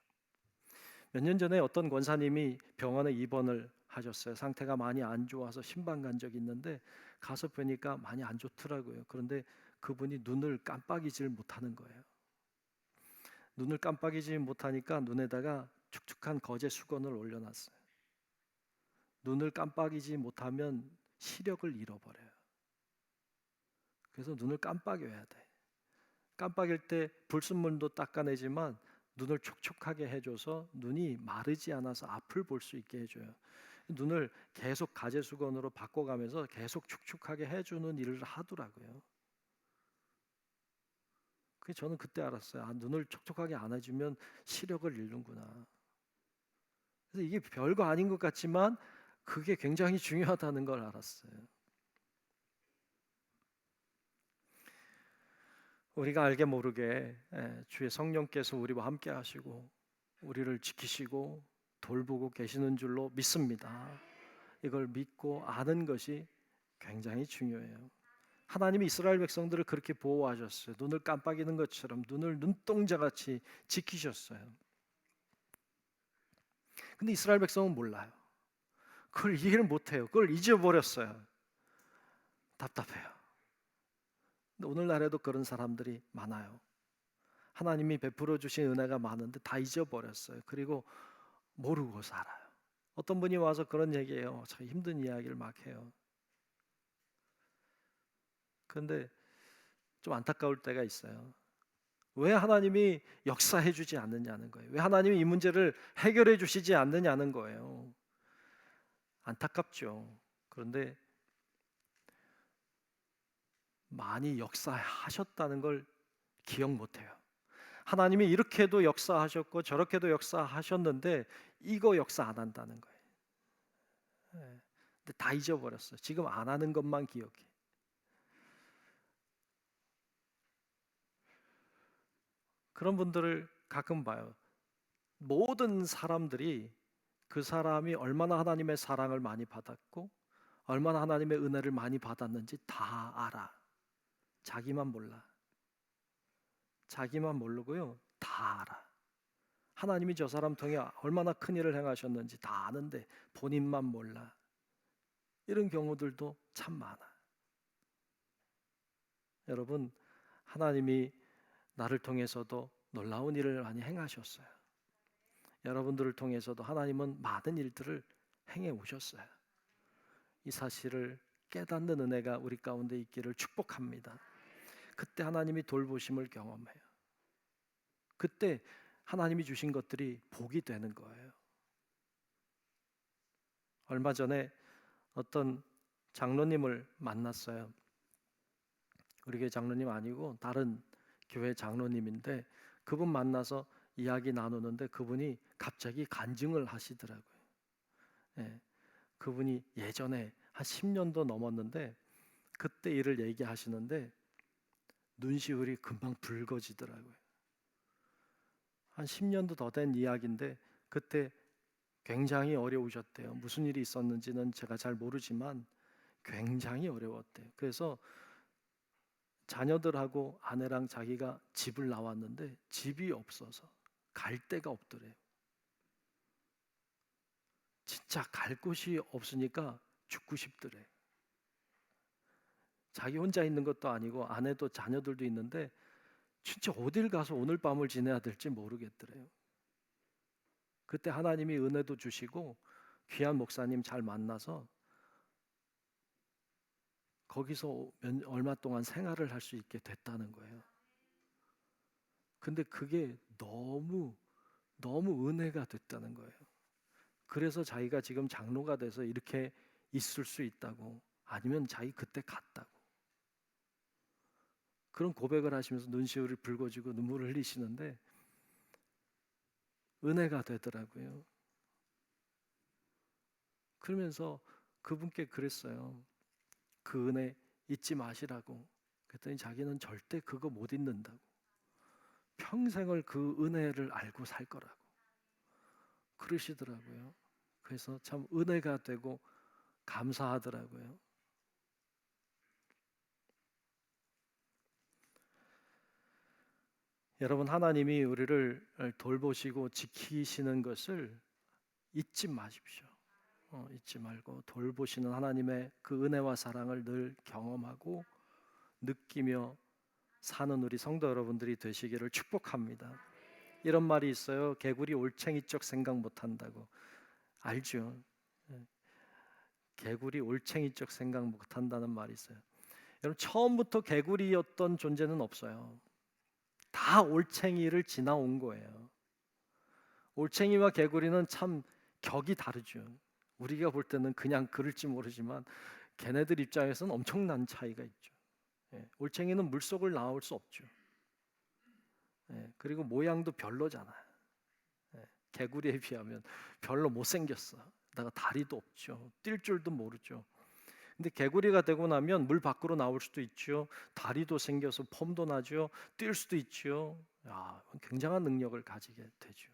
몇 년 전에 어떤 권사님이 병원에 입원을 하셨어요. 상태가 많이 안 좋아서 신방 간 적이 있는데 가서 보니까 많이 안 좋더라고요. 그런데 그분이 눈을 깜빡이질 못하는 거예요. 눈을 깜빡이지 못하니까 눈에다가 축축한 거제 수건을 올려놨어요. 눈을 깜빡이지 못하면 시력을 잃어버려요. 그래서 눈을 깜빡여야 돼. 깜빡일 때 불순물도 닦아내지만 눈을 촉촉하게 해줘서 눈이 마르지 않아서 앞을 볼 수 있게 해줘요. 눈을 계속 가제수건으로 바꿔가면서 계속 축축하게 해주는 일을 하더라고요. 저는 그때 알았어요. 눈을 촉촉하게 안 해주면 시력을 잃는구나. 그래서 이게 별거 아닌 것 같지만 그게 굉장히 중요하다는 걸 알았어요. 우리가 알게 모르게 주의 성령께서 우리와 함께 하시고 우리를 지키시고 돌보고 계시는 줄로 믿습니다. 이걸 믿고 아는 것이 굉장히 중요해요. 하나님이 이스라엘 백성들을 그렇게 보호하셨어요. 눈을 깜빡이는 것처럼 눈을 눈동자같이 지키셨어요. 근데 이스라엘 백성은 몰라요. 그걸 이해를 못해요. 그걸 잊어버렸어요. 답답해요. 근데 오늘날에도 그런 사람들이 많아요. 하나님이 베풀어 주신 은혜가 많은데 다 잊어버렸어요. 그리고 모르고 살아요. 어떤 분이 와서 그런 얘기해요. 참 힘든 이야기를 막 해요. 그런데 좀 안타까울 때가 있어요. 왜 하나님이 역사해 주지 않느냐는 거예요. 왜 하나님이 이 문제를 해결해 주시지 않느냐는 거예요. 안타깝죠. 그런데 많이 역사하셨다는 걸 기억 못해요. 하나님이 이렇게도 역사하셨고 저렇게도 역사하셨는데 이거 역사 안 한다는 거예요. 근데 다 잊어버렸어요. 지금 안 하는 것만 기억해. 그런 분들을 가끔 봐요. 모든 사람들이 그 사람이 얼마나 하나님의 사랑을 많이 받았고 얼마나 하나님의 은혜를 많이 받았는지 다 알아. 자기만 몰라. 자기만 모르고요. 다 알아. 하나님이 저 사람 통해 얼마나 큰 일을 행하셨는지 다 아는데 본인만 몰라. 이런 경우들도 참 많아. 여러분, 하나님이 나를 통해서도 놀라운 일을 많이 행하셨어요. 여러분들을 통해서도 하나님은 많은 일들을 행해 오셨어요. 이 사실을 깨닫는 은혜가 우리 가운데 있기를 축복합니다. 그때 하나님이 돌보심을 경험해요. 그때 하나님이 주신 것들이 복이 되는 거예요. 얼마 전에 어떤 장로님을 만났어요. 우리 교회 장로님 아니고 다른 교회 장로님인데 그분 만나서 이야기 나누는데 그분이 갑자기 간증을 하시더라고요. 그분이 예전에 한 10년도 넘었는데 그때 일을 얘기하시는데 눈시울이 금방 붉어지더라고요. 한 10년도 더 된 이야기인데 그때 굉장히 어려우셨대요. 무슨 일이 있었는지는 제가 잘 모르지만 굉장히 어려웠대요. 그래서 자녀들하고 아내랑 자기가 집을 나왔는데 집이 없어서 갈 데가 없더래요. 진짜 갈 곳이 없으니까 죽고 싶더래요. 자기 혼자 있는 것도 아니고 아내도 자녀들도 있는데 진짜 어딜 가서 오늘 밤을 지내야 될지 모르겠더래요. 그때 하나님이 은혜도 주시고 귀한 목사님 잘 만나서 거기서 얼마 동안 생활을 할 수 있게 됐다는 거예요. 근데 그게 너무 은혜가 됐다는 거예요. 그래서 자기가 지금 장로가 돼서 이렇게 있을 수 있다고, 아니면 자기 그때 갔다고 그런 고백을 하시면서 눈시울이 붉어지고 눈물을 흘리시는데 은혜가 되더라고요. 그러면서 그분께 그랬어요. 그 은혜 잊지 마시라고. 그랬더니 자기는 절대 그거 못 잊는다고. 평생을 그 은혜를 알고 살 거라고 그러시더라고요. 그래서 참 은혜가 되고 감사하더라고요. 여러분, 하나님이 우리를 돌보시고 지키시는 것을 잊지 마십시오. 잊지 말고 돌보시는 하나님의 그 은혜와 사랑을 늘 경험하고 느끼며 사는 우리 성도 여러분들이 되시기를 축복합니다. 이런 말이 있어요. 개구리 올챙이적 생각 못한다고. 알죠? 개구리 올챙이적 생각 못한다는 말이 있어요. 여러분, 처음부터 개구리였던 존재는 없어요. 다 올챙이를 지나온 거예요. 올챙이와 개구리는 참 격이 다르죠. 우리가 볼 때는 그냥 그럴지 모르지만 걔네들 입장에서는 엄청난 차이가 있죠. 올챙이는 물속을 나올 수 없죠. 그리고 모양도 별로잖아요. 개구리에 비하면 별로 못생겼어. 내가 다리도 없죠. 뛸 줄도 모르죠. 근데 개구리가 되고 나면 물 밖으로 나올 수도 있죠. 다리도 생겨서 폼도 나죠. 뛸 수도 있죠. 굉장한 능력을 가지게 되죠.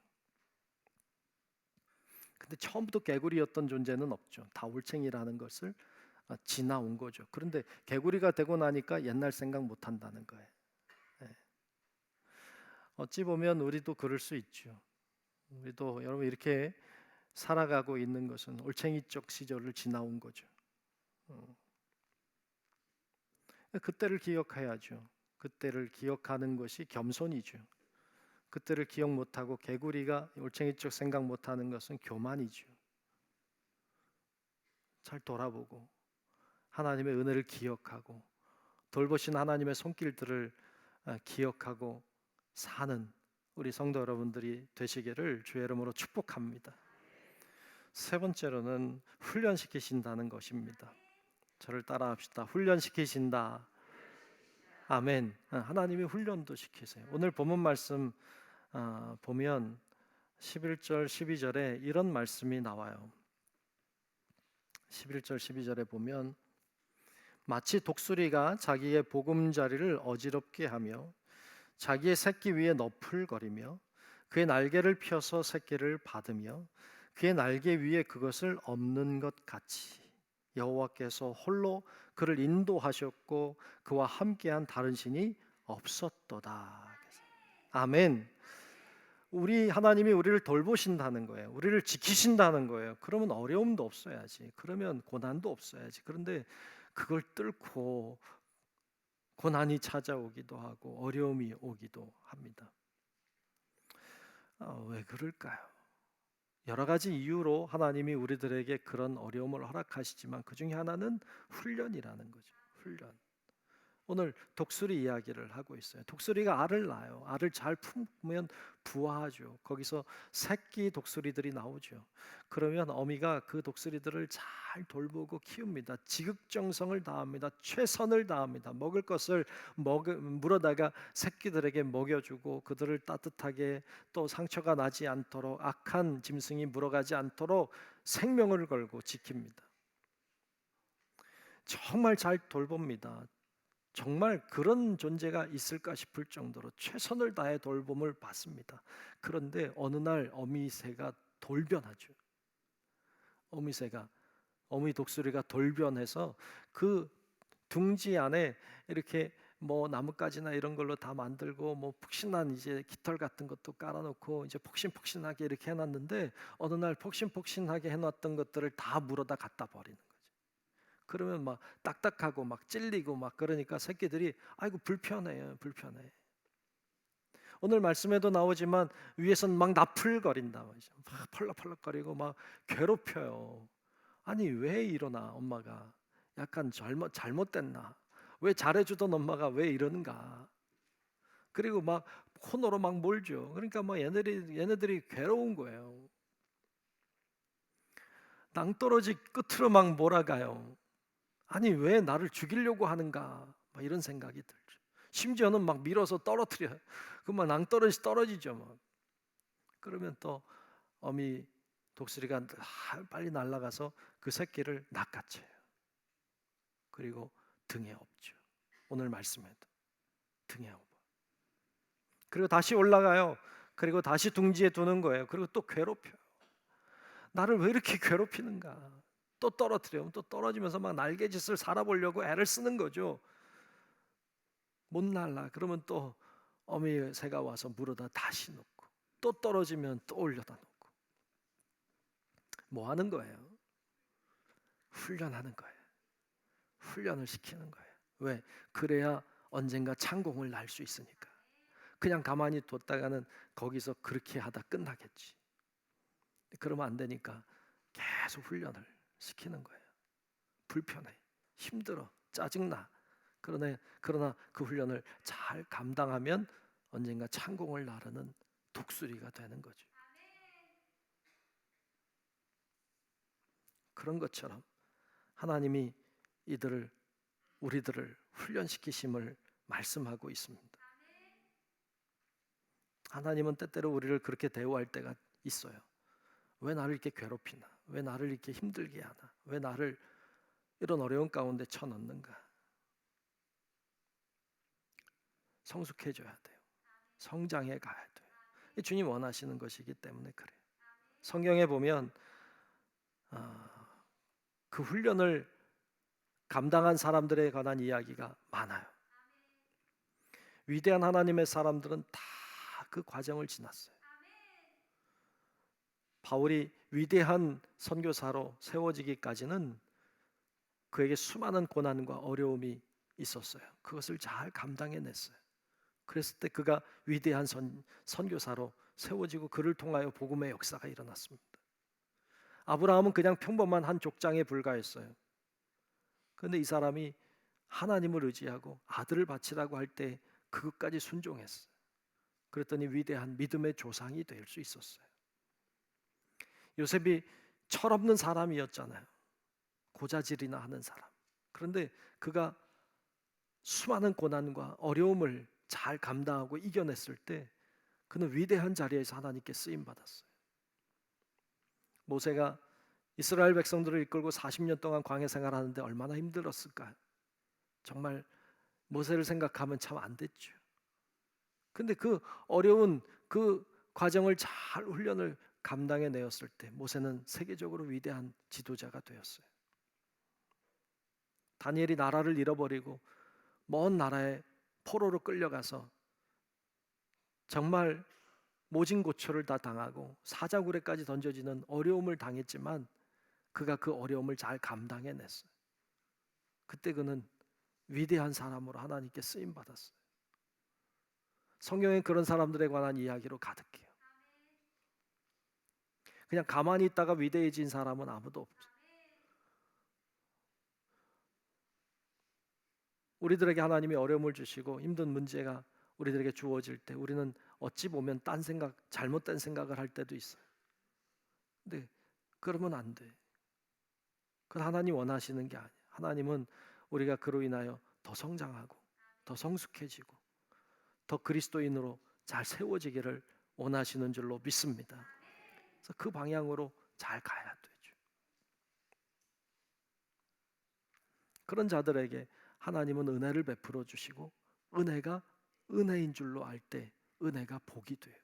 근데 처음부터 개구리였던 존재는 없죠. 다 올챙이라는 것을 지나온 거죠. 그런데 개구리가 되고 나니까 옛날 생각 못 한다는 거예요. 어찌 보면 우리도 그럴 수 있죠. 우리도 여러분 이렇게 살아가고 있는 것은 올챙이적 시절을 지나온 거죠. 그때를 기억해야죠. 그때를 기억하는 것이 겸손이죠. 그때를 기억 못하고 개구리가 올챙이적 생각 못하는 것은 교만이죠. 잘 돌아보고 하나님의 은혜를 기억하고 돌보신 하나님의 손길들을 기억하고 사는 우리 성도 여러분들이 되시기를 주의 이름으로 축복합니다. 세 번째로는 훈련시키신다는 것입니다. 저를 따라합시다. 훈련시키신다. 아멘. 하나님이 훈련도 시키세요. 오늘 본문 말씀 보면 11절 12절에 이런 말씀이 나와요. 11절 12절에 보면 마치 독수리가 자기의 보금자리를 어지럽게 하며 자기의 새끼 위에 너풀거리며 그의 날개를 펴서 새끼를 받으며 그의 날개 위에 그것을 엎는 것 같이 여호와께서 홀로 그를 인도하셨고 그와 함께한 다른 신이 없었도다. 아멘. 우리 하나님이 우리를 돌보신다는 거예요. 우리를 지키신다는 거예요. 그러면 어려움도 없어야지. 그러면 고난도 없어야지. 그런데 그걸 뚫고 고난이 찾아오기도 하고 어려움이 오기도 합니다. 왜 그럴까요? 여러 가지 이유로 하나님이 우리들에게 그런 어려움을 허락하시지만 그 중에 하나는 훈련이라는 거죠. 훈련. 오늘 독수리 이야기를 하고 있어요. 독수리가 알을 낳아요. 알을 잘 품으면 부화하죠. 거기서 새끼 독수리들이 나오죠. 그러면 어미가 그 독수리들을 잘 돌보고 키웁니다. 지극정성을 다합니다. 최선을 다합니다. 먹을 것을 물어다가 새끼들에게 먹여주고 그들을 따뜻하게 또 상처가 나지 않도록 악한 짐승이 물어가지 않도록 생명을 걸고 지킵니다. 정말 잘 돌봅니다. 정말 그런 존재가 있을까 싶을 정도로 최선을 다해 돌봄을 받습니다. 그런데 어느 날 어미새가 돌변하죠. 어미 독수리가 돌변해서 그 둥지 안에 이렇게 뭐 나뭇가지나 이런 걸로 다 만들고 뭐 푹신한 이제 깃털 같은 것도 깔아놓고 이제 폭신폭신하게 이렇게 해놨는데 어느 날 폭신폭신하게 해놨던 것들을 다 물어다 갖다 버리는 거예요. 그러면 막 딱딱하고 막 찔리고 막 그러니까 새끼들이 아이고 불편해요. 오늘 말씀에도 나오지만 위에선 막 나풀거린다 말이죠. 막 펄럭펄럭거리고 막 괴롭혀요. 아니 왜 이러나 엄마가 약간 잘못됐나? 왜 잘해주던 엄마가 왜 이러는가? 그리고 막 코너로 막 몰죠. 그러니까 막 얘네들이 괴로운 거예요. 낭떠러지 끝으로 막 몰아가요. 아니 왜 나를 죽이려고 하는가? 막 이런 생각이 들죠. 심지어는 막 밀어서 떨어뜨려요. 그만 낭떠러지 떨어지죠. 막. 그러면 또 어미 독수리가 빨리 날아가서 그 새끼를 낚아채요. 그리고 등에 업죠. 오늘 말씀에도 등에 업어. 그리고 다시 올라가요. 그리고 다시 둥지에 두는 거예요. 그리고 또 괴롭혀요. 나를 왜 이렇게 괴롭히는가? 또 떨어뜨려요. 또 떨어지면서 막 날개짓을 살아보려고 애를 쓰는 거죠. 못 날라. 그러면 또 어미 새가 와서 물어다 다시 놓고 또 떨어지면 또 올려다 놓고 뭐 하는 거예요? 훈련하는 거예요. 훈련을 시키는 거예요. 왜? 그래야 언젠가 창공을 날 수 있으니까. 그냥 가만히 뒀다가는 거기서 그렇게 하다 끝나겠지. 그러면 안 되니까 계속 훈련을 시키는 거예요. 불편해, 힘들어, 짜증나. 그러나 그 훈련을 잘 감당하면 언젠가 창공을 나르는 독수리가 되는 거죠. 그런 것처럼 하나님이 우리들을 훈련시키심을 말씀하고 있습니다. 하나님은 때때로 우리를 그렇게 대우할 때가 있어요. 왜 나를 이렇게 괴롭히나? 왜 나를 이렇게 힘들게 하나? 왜 나를 이런 어려운 가운데 쳐넣는가? 성숙해져야 돼요. 성장해 가야 돼요. 주님 원하시는 것이기 때문에 그래요. 성경에 보면 그 훈련을 감당한 사람들에 관한 이야기가 많아요. 위대한 하나님의 사람들은 다 그 과정을 지났어요. 바울이 위대한 선교사로 세워지기까지는 그에게 수많은 고난과 어려움이 있었어요. 그것을 잘 감당해냈어요. 그랬을 때 그가 위대한 선교사로 세워지고 그를 통하여 복음의 역사가 일어났습니다. 아브라함은 그냥 평범한 한 족장에 불과했어요. 그런데 이 사람이 하나님을 의지하고 아들을 바치라고 할 때 그것까지 순종했어요. 그랬더니 위대한 믿음의 조상이 될 수 있었어요. 요셉이 철없는 사람이었잖아요. 고자질이나 하는 사람. 그런데 그가 수많은 고난과 어려움을 잘 감당하고 이겨냈을 때 그는 위대한 자리에서 하나님께 쓰임 받았어요. 모세가 이스라엘 백성들을 이끌고 40년 동안 광야 생활하는데 얼마나 힘들었을까요? 정말 모세를 생각하면 참 안 됐죠. 근데 그 어려운 그 과정을 잘 훈련을 감당해 내었을 때 모세는 세계적으로 위대한 지도자가 되었어요. 다니엘이 나라를 잃어버리고 먼 나라에 포로로 끌려가서 정말 모진고초를 다 당하고 사자굴에까지 던져지는 어려움을 당했지만 그가 그 어려움을 잘 감당해냈어요. 그때 그는 위대한 사람으로 하나님께 쓰임 받았어요. 성경에 그런 사람들에 관한 이야기로 가득해요. 그냥 가만히 있다가 위대해진 사람은 아무도 없어요. 우리들에게 하나님이 어려움을 주시고 힘든 문제가 우리들에게 주어질 때 우리는 어찌 보면 딴 생각, 잘못된 생각을 할 때도 있어요. 근데 그러면 안 돼. 그건 하나님 원하시는 게 아니에요. 하나님은 우리가 그로 인하여 더 성장하고 더 성숙해지고 더 그리스도인으로 잘 세워지기를 원하시는 줄로 믿습니다. 그래서 그 방향으로 잘 가야 되죠. 그런 자들에게 하나님은 은혜를 베풀어 주시고 은혜가 은혜인 줄로 알 때 은혜가 복이 돼요.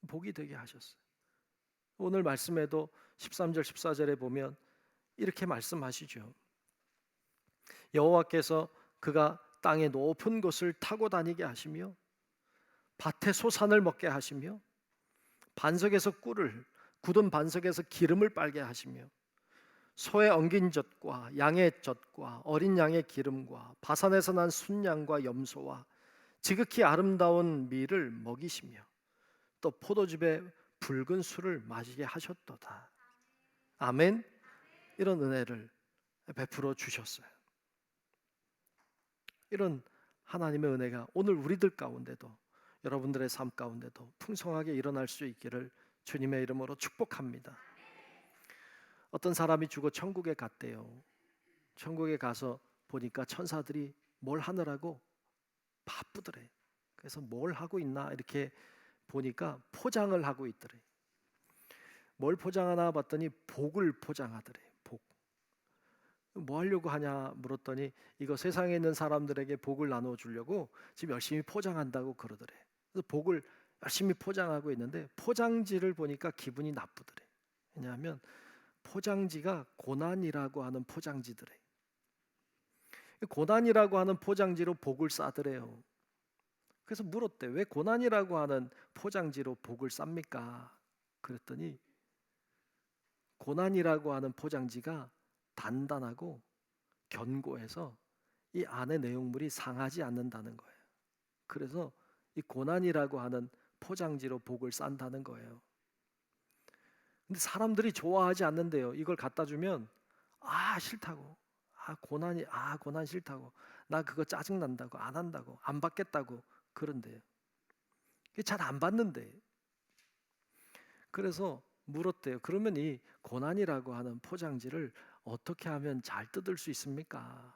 복이 되게 하셨어요. 오늘 말씀에도 13절 14절에 보면 이렇게 말씀하시죠. 여호와께서 그가 땅의 높은 곳을 타고 다니게 하시며 밭에 소산을 먹게 하시며 반석에서 꿀을 굳은 반석에서 기름을 빨게 하시며 소의 엉긴 젖과 양의 젖과 어린 양의 기름과 바산에서 난 순양과 염소와 지극히 아름다운 밀을 먹이시며 또 포도즙에 붉은 술을 마시게 하셨도다. 아멘. 이런 은혜를 베풀어 주셨어요. 이런 하나님의 은혜가 오늘 우리들 가운데도 여러분들의 삶 가운데도 풍성하게 일어날 수 있기를 주님의 이름으로 축복합니다. 어떤 사람이 죽어 천국에 갔대요. 천국에 가서 보니까 천사들이 뭘 하느라고 바쁘더래. 그래서 뭘 하고 있나 이렇게 보니까 포장을 하고 있더래. 뭘 포장하나 봤더니 복을 포장하더래. 복. 뭐 하려고 하냐 물었더니 이거 세상에 있는 사람들에게 복을 나눠 주려고 지금 열심히 포장한다고 그러더래. 그래서 복을 열심히 포장하고 있는데 포장지를 보니까 기분이 나쁘더래. 왜냐하면 포장지가 고난이라고 하는 포장지더래. 고난이라고 하는 포장지로 복을 싸더래요. 그래서 물었대. 왜 고난이라고 하는 포장지로 복을 쌉니까? 그랬더니 고난이라고 하는 포장지가 단단하고 견고해서 이 안에 내용물이 상하지 않는다는 거예요. 그래서 이 고난이라고 하는 포장지로 복을 싼다는 거예요. 근데 사람들이 좋아하지 않는데요. 이걸 갖다 주면 싫다고. 고난 싫다고. 나 그거 짜증 난다고. 안 한다고. 안 받겠다고 그런데요. 잘 안 받는데. 그래서 물었대요. 그러면 이 고난이라고 하는 포장지를 어떻게 하면 잘 뜯을 수 있습니까?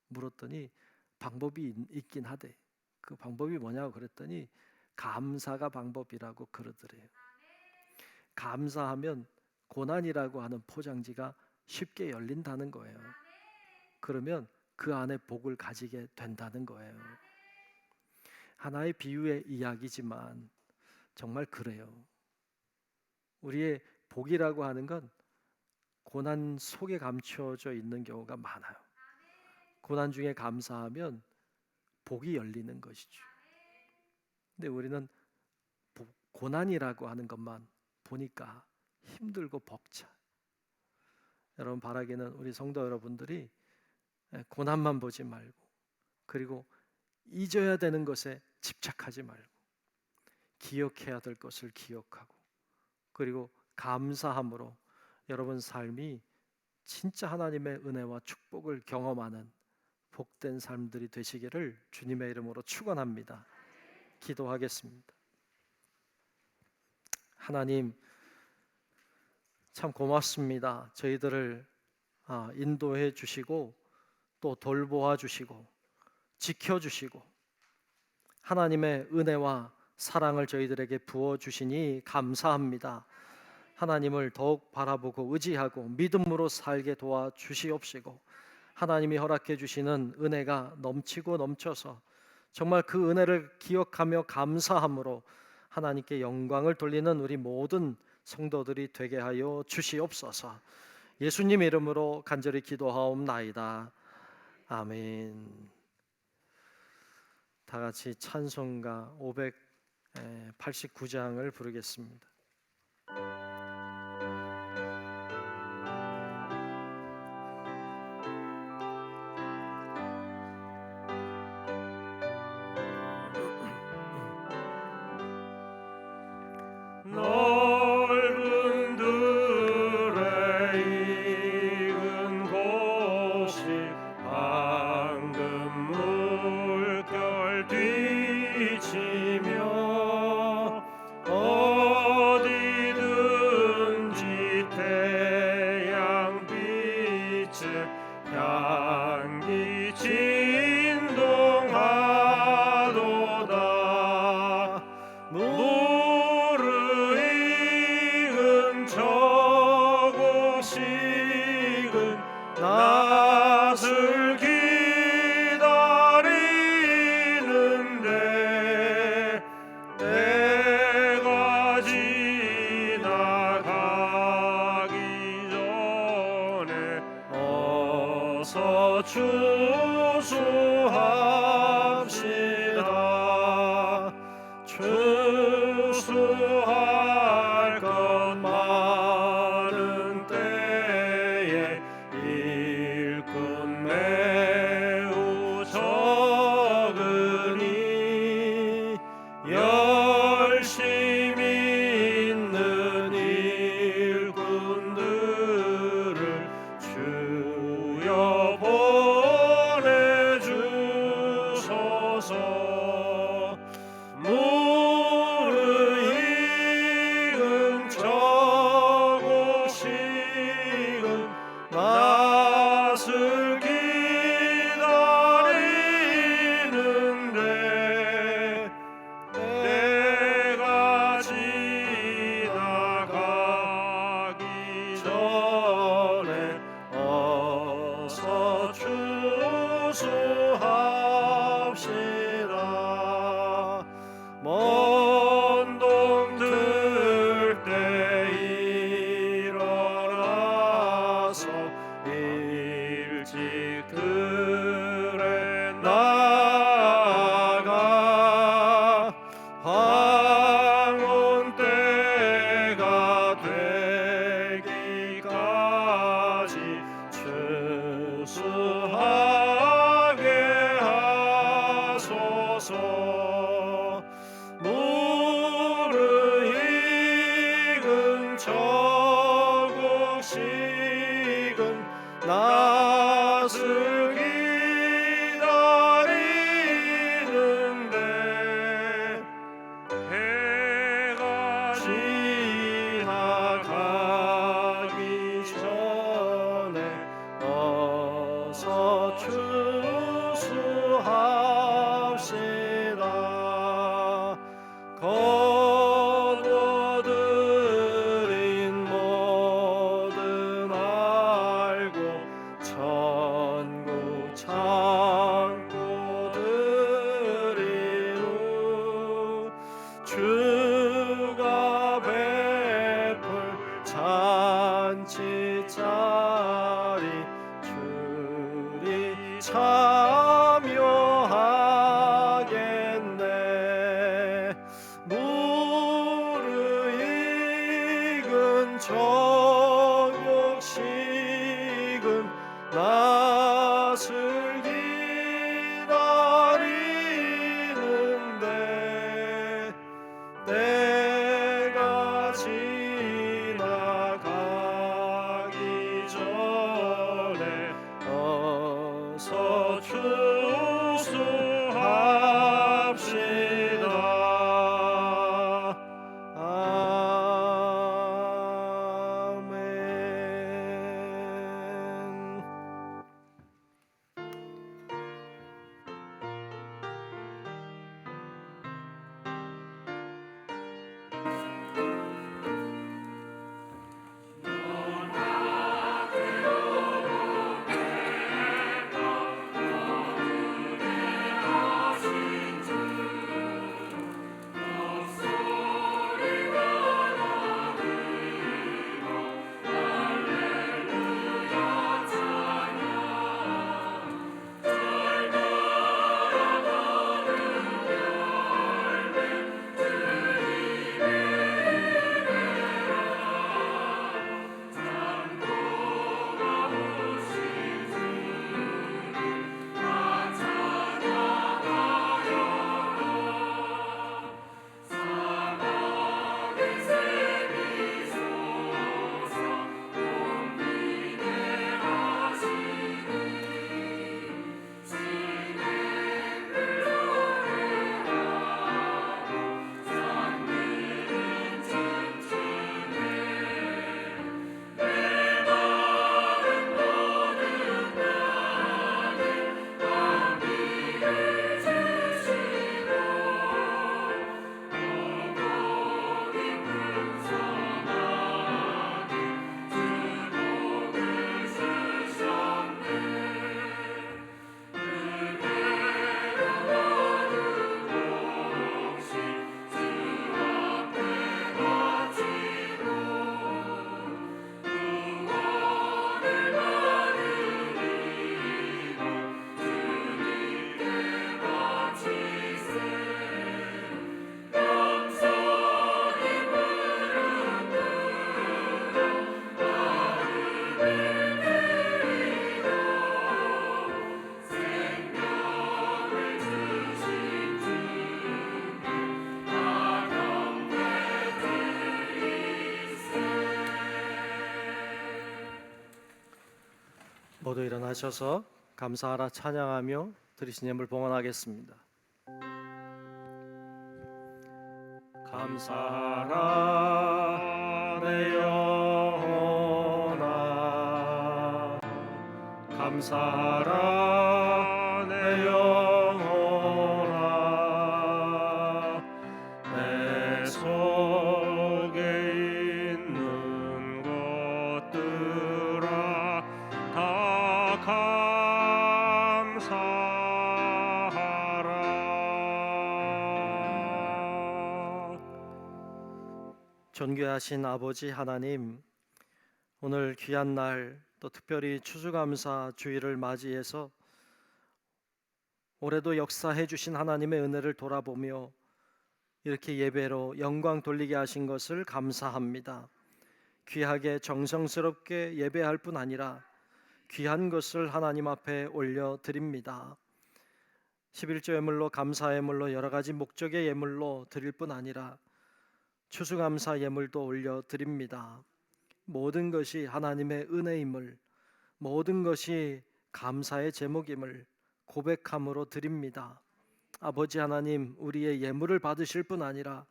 물었더니 방법이 있긴 하대. 그 방법이 뭐냐고 그랬더니 감사가 방법이라고 그러더래요. 감사하면 고난이라고 하는 포장지가 쉽게 열린다는 거예요. 그러면 그 안에 복을 가지게 된다는 거예요. 하나의 비유의 이야기지만 정말 그래요. 우리의 복이라고 하는 건 고난 속에 감춰져 있는 경우가 많아요. 고난 중에 감사하면 복이 열리는 것이죠. 근데 우리는 고난이라고 하는 것만 보니까 힘들고 벅차. 여러분 바라기는 우리 성도 여러분들이 고난만 보지 말고, 그리고 잊어야 되는 것에 집착하지 말고, 기억해야 될 것을 기억하고, 그리고 감사함으로 여러분 삶이 진짜 하나님의 은혜와 축복을 경험하는 복된 삶들이 되시기를 주님의 이름으로 축원합니다. 기도하겠습니다. 하나님 참 고맙습니다. 저희들을 인도해 주시고 또 돌보아 주시고 지켜주시고 하나님의 은혜와 사랑을 저희들에게 부어 주시니 감사합니다. 하나님을 더욱 바라보고 의지하고 믿음으로 살게 도와 주시옵시고, 하나님이 허락해 주시는 은혜가 넘치고 넘쳐서 정말 그 은혜를 기억하며 감사함으로 하나님께 영광을 돌리는 우리 모든 성도들이 되게 하여 주시옵소서. 예수님 이름으로 간절히 기도하옵나이다. 아멘. 다 같이 찬송가 589장을 부르겠습니다. 넓은 들의 익은 곳이 황금 물결 뒤치며 어디든지 태양빛의 향기 진동하도다. 저곡식은 낯을 기다리는데 때가 지나가기 전에 어서 추수합시다. 추수할 것 많은 때에 일꾼 매우 적으니 열심히 있는 일꾼들을 주여 보내주소서. 무르익은 저곡식은 낯을 기다리는데 때가 지나가기 전에 어서 추수합시다. 먼 동들 때 일어나서 일찍 들에 나가 황혼 때가 되기까지 추수하게 하소서. 참여하겠네. 무르익은 정욕식은 낯을 기다리는데 때가 지나가기 전에 어서 추수합시다. 아멘. 모두 일어나셔서 감사하라 찬양하며 드리신 예물 봉헌하겠습니다. 감사하라 내 영혼아, 감사하라 내 영혼아, 내 속에 있는 것들아 다 감사하라. 존귀하신 아버지 하나님, 오늘 귀한 날 또 특별히 추수감사 주일을 맞이해서 올해도 역사해 주신 하나님의 은혜를 돌아보며 이렇게 예배로 영광 돌리게 하신 것을 감사합니다. 귀하게 정성스럽게 예배할 뿐 아니라 귀한 것을 하나님 앞에 올려드립니다. 11조 예물로, 감사 예물로, 여러 가지 목적의 예물로 드릴 뿐 아니라 추수감사 예물도 올려드립니다. 모든 것이 하나님의 은혜임을, 모든 것이 감사의 제목임을 고백함으로 드립니다. 아버지 하나님, 우리의 예물을 받으실 뿐 아니라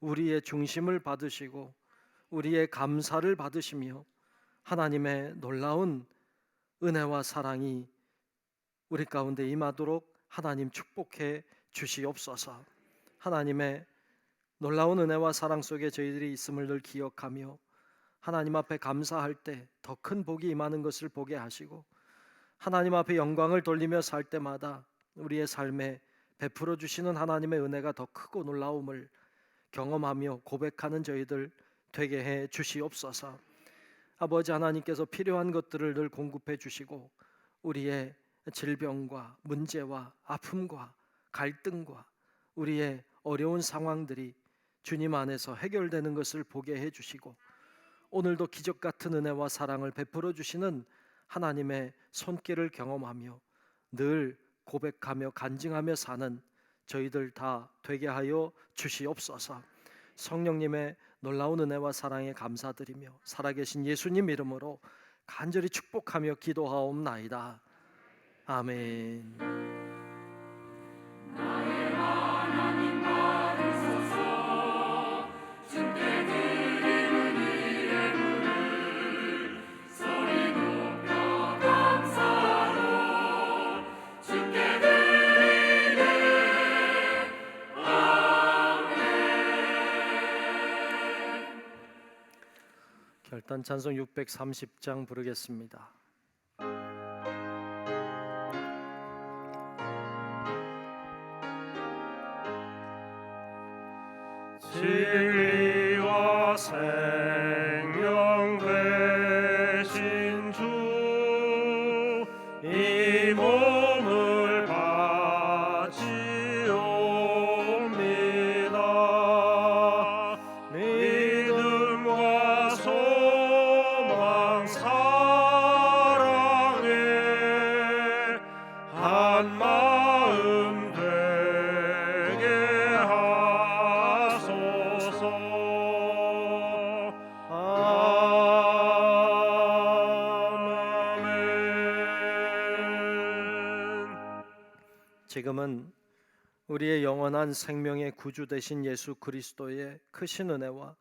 우리의 중심을 받으시고 우리의 감사를 받으시며 하나님의 놀라운 은혜와 사랑이 우리 가운데 임하도록 하나님 축복해 주시옵소서. 하나님의 놀라운 은혜와 사랑 속에 저희들이 있음을 늘 기억하며 하나님 앞에 감사할 때 더 큰 복이 임하는 것을 보게 하시고 하나님 앞에 영광을 돌리며 살 때마다 우리의 삶에 베풀어 주시는 하나님의 은혜가 더 크고 놀라움을 경험하며 고백하는 저희들 되게 해 주시옵소서. 아버지 하나님께서 필요한 것들을 늘 공급해 주시고 우리의 질병과 문제와 아픔과 갈등과 우리의 어려운 상황들이 주님 안에서 해결되는 것을 보게 해주시고 오늘도 기적 같은 은혜와 사랑을 베풀어 주시는 하나님의 손길을 경험하며 늘 고백하며 간증하며 사는 저희들 다 되게 하여 주시옵소서. 성령님의 놀라운 은혜와 사랑에 감사드리며 살아계신 예수님 이름으로 간절히 축복하며 기도하옵나이다. 아멘. 결단 찬송 630장 부르겠습니다. 진리와 생명 되신 주, 이 몸을 바치옵니다. 믿음과 소망 사랑에 한 마음 되게 하소서. 아멘. 지금은 우리의 영원한 생명의 구주 되신 예수 그리스도의 크신 은혜와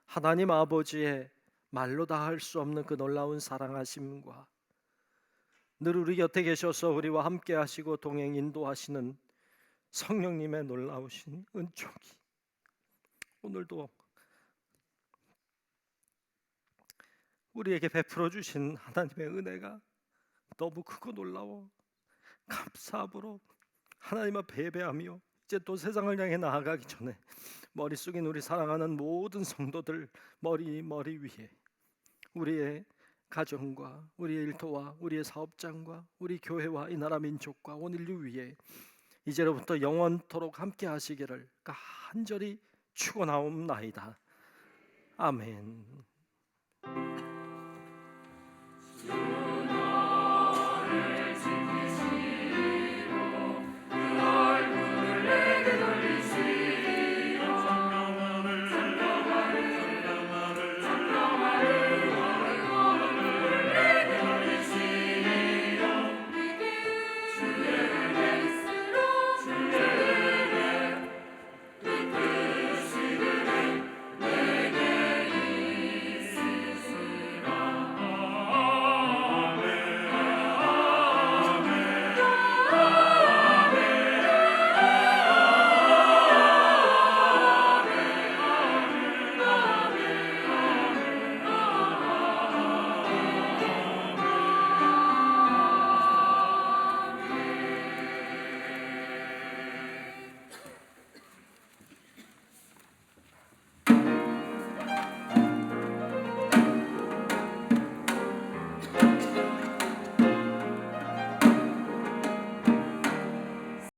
하나님 아버지의 말로 다 할 수 없는 그 놀라운 사랑하심과 늘 우리 곁에 계셔서 우리와 함께 하시고 동행 인도하시는 성령님의 놀라우신 은총이 오늘도 우리에게 베풀어 주신 하나님의 은혜가 너무 크고 놀라워 감사함으로 하나님 앞에 예배하며 이제 또 세상을 향해 나아가기 전에 머리 숙인 우리 사랑하는 모든 성도들 머리 위에 우리의 가정과 우리의 일터와 우리의 사업장과 우리 교회와 이 나라 민족과 온 인류 위에 이제로부터 영원토록 함께 하시기를 간절히 축원하옵나이다. 아멘.